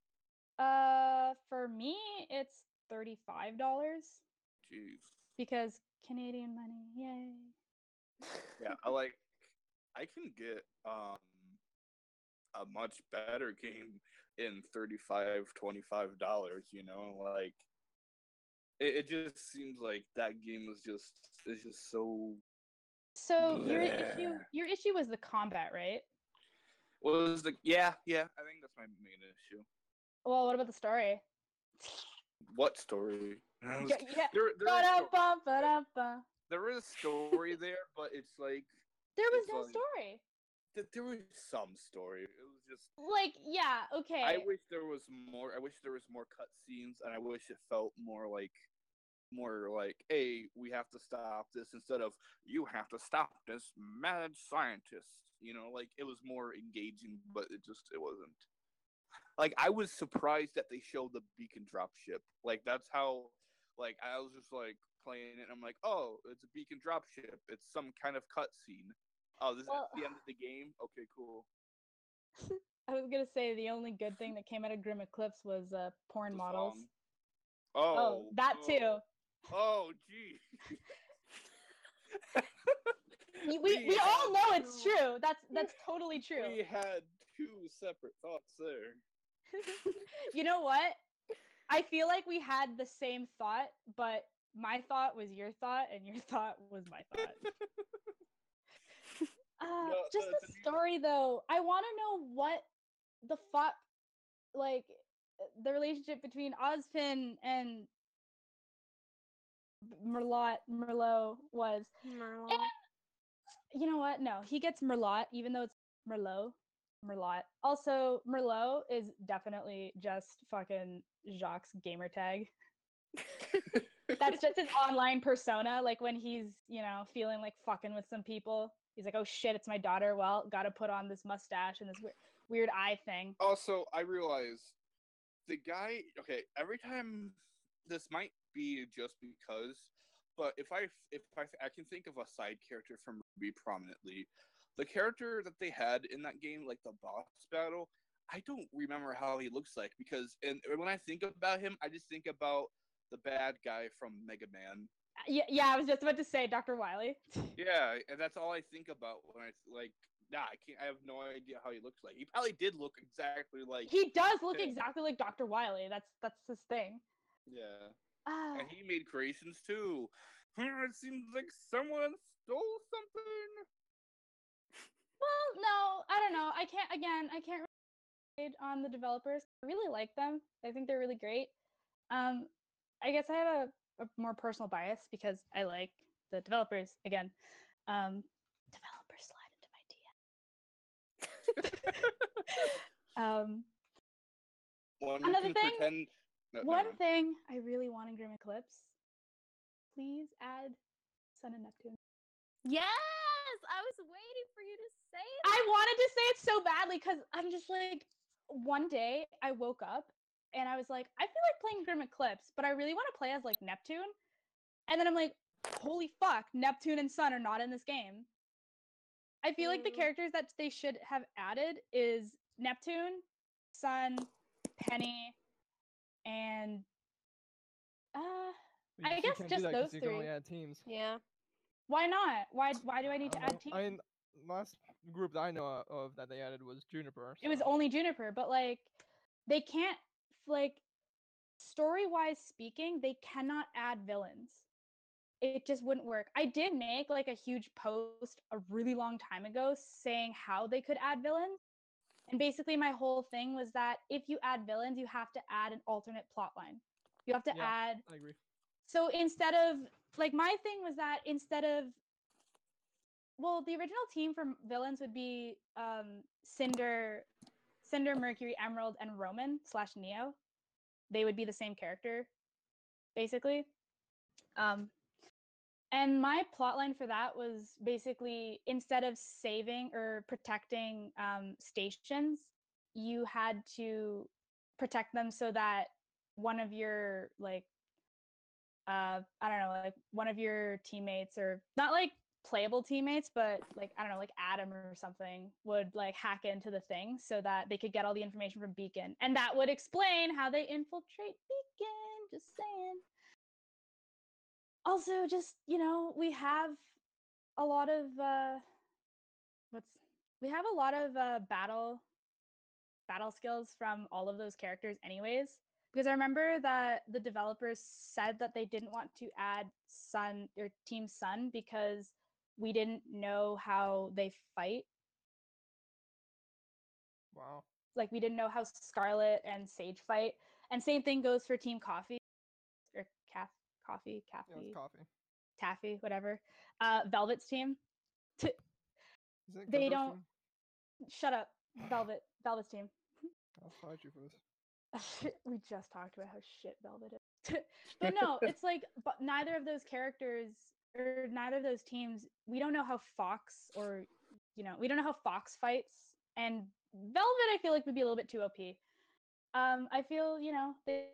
For me, it's $35. Jeez. Because Canadian money, yay. Yeah, I can get a much better game in $35, $25, like, it just seems like that game is just so. So your issue was the combat, right? Was the yeah, I think that's my main issue. Well, what about the story? What story? Yeah. There is story there, but it's like there was no story. There was some story. It was just like, yeah, okay. I wish there was more cutscenes, and I wish it felt more like, hey, we have to stop this, instead of you have to stop this mad scientist. Like, it was more engaging, but it wasn't. Like, I was surprised that they showed the beacon drop ship. Like, that's how. Like, I was just like, playing it, and I'm like, oh, it's a beacon dropship. It's some kind of cutscene. Oh, this is Well- at the end of the game? Okay, cool. I was gonna say the only good thing that came out of Grim Eclipse was porn The models. song. Oh, that too. Oh, gee. We all know it's true. That's totally true. We had two separate thoughts there. You know what? I feel like we had the same thought, but my thought was your thought, and your thought was my thought. Just the story, though. I want to know what the fuck, like, the relationship between Ozpin and Merlot was. Merlot. And you know what? No, he gets Merlot, even though it's Merlot. Also, Merlot is definitely just fucking Jacques' gamer tag. That's just his online persona. Like when he's, feeling like fucking with some people, he's like, "Oh shit, it's my daughter. Well, gotta put on this mustache and this weird eye thing." Also, I realize the guy. Okay, every time this might be just because, but if I can think of a side character from RWBY prominently, the character that they had in that game, like the boss battle, I don't remember how he looks like because, and when I think about him, I just think about the bad guy from Mega Man. Yeah, I was just about to say Dr. Wily. Yeah, and that's all I think about when I like. Nah, I can't. I have no idea how he looks like. He probably did look exactly like. He does look him. exactly like Dr. Wily. That's his thing. Yeah. And he made creations too. It seems like someone stole something. Well, no, I don't know. I can't really on the developers. I really like them. I think they're really great. I guess I have a more personal bias because I like the developers. Again, developers slide into my DM. Another thing. One thing I really want in Grim Eclipse. Please add Sun and Neptune. Yes, I was waiting for you to say it. I wanted to say it so badly because I'm just like, one day I woke up and I was like, I feel like playing Grim Eclipse, but I really want to play as like Neptune. And then I'm like, holy fuck, Neptune and Sun are not in this game. I feel like the characters that they should have added is Neptune, Sun, Penny, and I guess just those three. You can only add teams. Yeah. Why not? Why do I need to add teams? I mean, last group that I know of that they added was Juniper. It was only Juniper, but like they can't, like, story-wise speaking, they cannot add villains. It just wouldn't work. I did make like a huge post a really long time ago saying how they could add villains. And basically my whole thing was that if you add villains, you have to add an alternate plot line. You have to add. I agree. So instead of, like, my thing was that instead of, well, the original team for villains would be Cinder, Mercury, Emerald, and Roman / Neo. They would be the same character, basically. And my plotline for that was basically instead of saving or protecting stations, you had to protect them so that one of your, like, I don't know, like one of your teammates, or not like playable teammates, but like, I don't know, like Adam or something, would like hack into the thing so that they could get all the information from Beacon. And that would explain how they infiltrate Beacon, just saying. Also, just, we have a lot of battle skills from all of those characters anyways, because I remember that the developers said that they didn't want to add Sun or Team Sun because we didn't know how they fight. Wow. Like, we didn't know how Scarlet and Sage fight. And same thing goes for Team Coffee or Coffee, Yeah, it's coffee. Taffy, whatever. Velvet's team. They don't. Shut up, Velvet's team. I'll fight you for this. We just talked about how shit Velvet is. But no, it's like, but neither of those characters or neither of those teams, we don't know how Fox or, we don't know how Fox fights. And Velvet, I feel like, would be a little bit too OP. I feel, they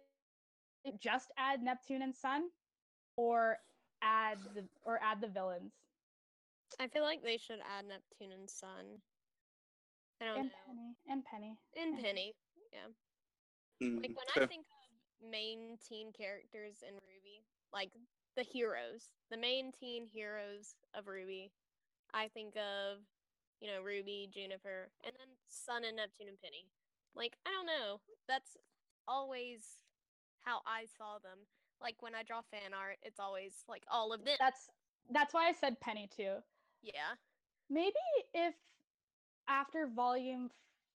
just add Neptune and Sun, or add the villains. I feel like they should add Neptune and Sun. I don't And know. Penny. And Penny. And and Penny. Yeah. Like when I think of main teen characters in RWBY, like the heroes, the main teen heroes of RWBY, I think of, Ruby, Juniper, and then Sun and Neptune and Penny. Like, I don't know. That's always how I saw them. Like when I draw fan art, it's always like all of them. That's why I said Penny too. Yeah. Maybe if after volume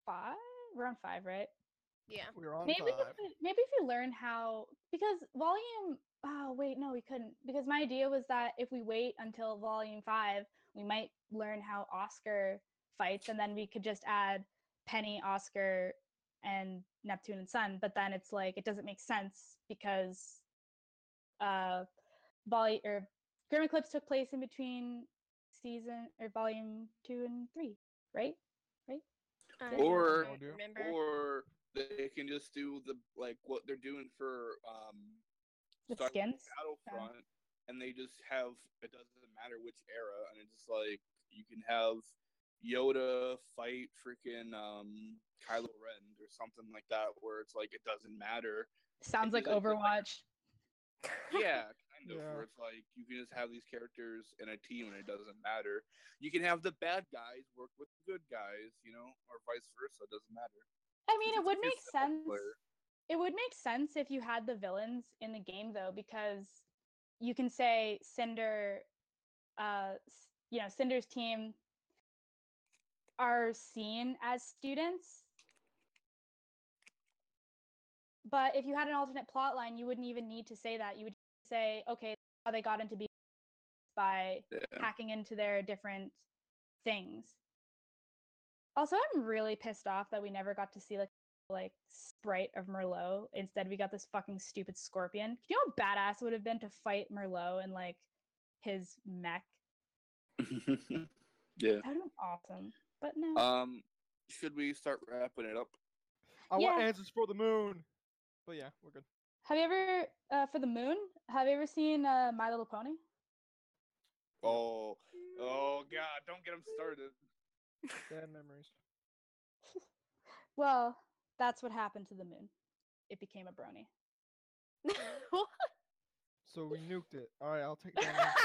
5, we're on 5, right? Yeah. We're on Maybe 5. maybe if you learn how, because volume, oh wait, no, we couldn't, because my idea was that if we wait until volume 5, we might learn how Oscar fights, and then we could just add Penny, Oscar, and Neptune and Sun. But then it's like it doesn't make sense because Grim Eclipse took place in between volume 2 and 3, right? I Or don't remember. or they can just do what they're doing for The Star Wars skins. Battlefront, and they just have, it doesn't matter which era, and it's just like you can have Yoda fight freaking Kylo Ren or something like that, where it's like it doesn't matter. Sounds like It's Overwatch. Yeah, kind of. Yeah. Where it's like you can just have these characters in a team and it doesn't matter. You can have the bad guys work with the good guys, or vice versa. It doesn't matter. I mean, it would It's make sense. It would make sense if you had the villains in the game, though, because you can say Cinder, Cinder's team are seen as students. But if you had an alternate plot line, you wouldn't even need to say that. You would say, okay, how they got into being by hacking into their different things. Also, I'm really pissed off that we never got to see like sprite of Merlot. Instead, we got this fucking stupid scorpion. You know how badass it would have been to fight Merlot and like his mech? Yeah. That would have been awesome. But no. Should we start wrapping it up? I want answers for the moon. But yeah, we're good. Have you ever, for the moon, have you ever seen My Little Pony? Oh God! Don't get him started. Bad memories. Well, that's what happened to the moon. It became a brony. What? So we nuked it. All right, I'll take that.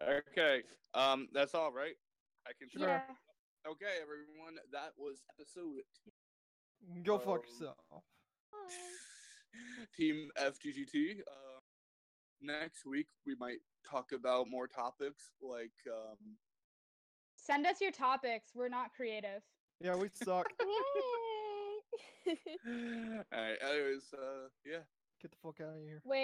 Okay. That's all right. I can. Sure. Yeah. Okay, everyone. That was episode. Go fuck yourself. Team FGGT. Next week we might talk about more topics like. Send us your topics. We're not creative. Yeah, we suck. All right. Anyways, yeah. Get the fuck out of here. Wait.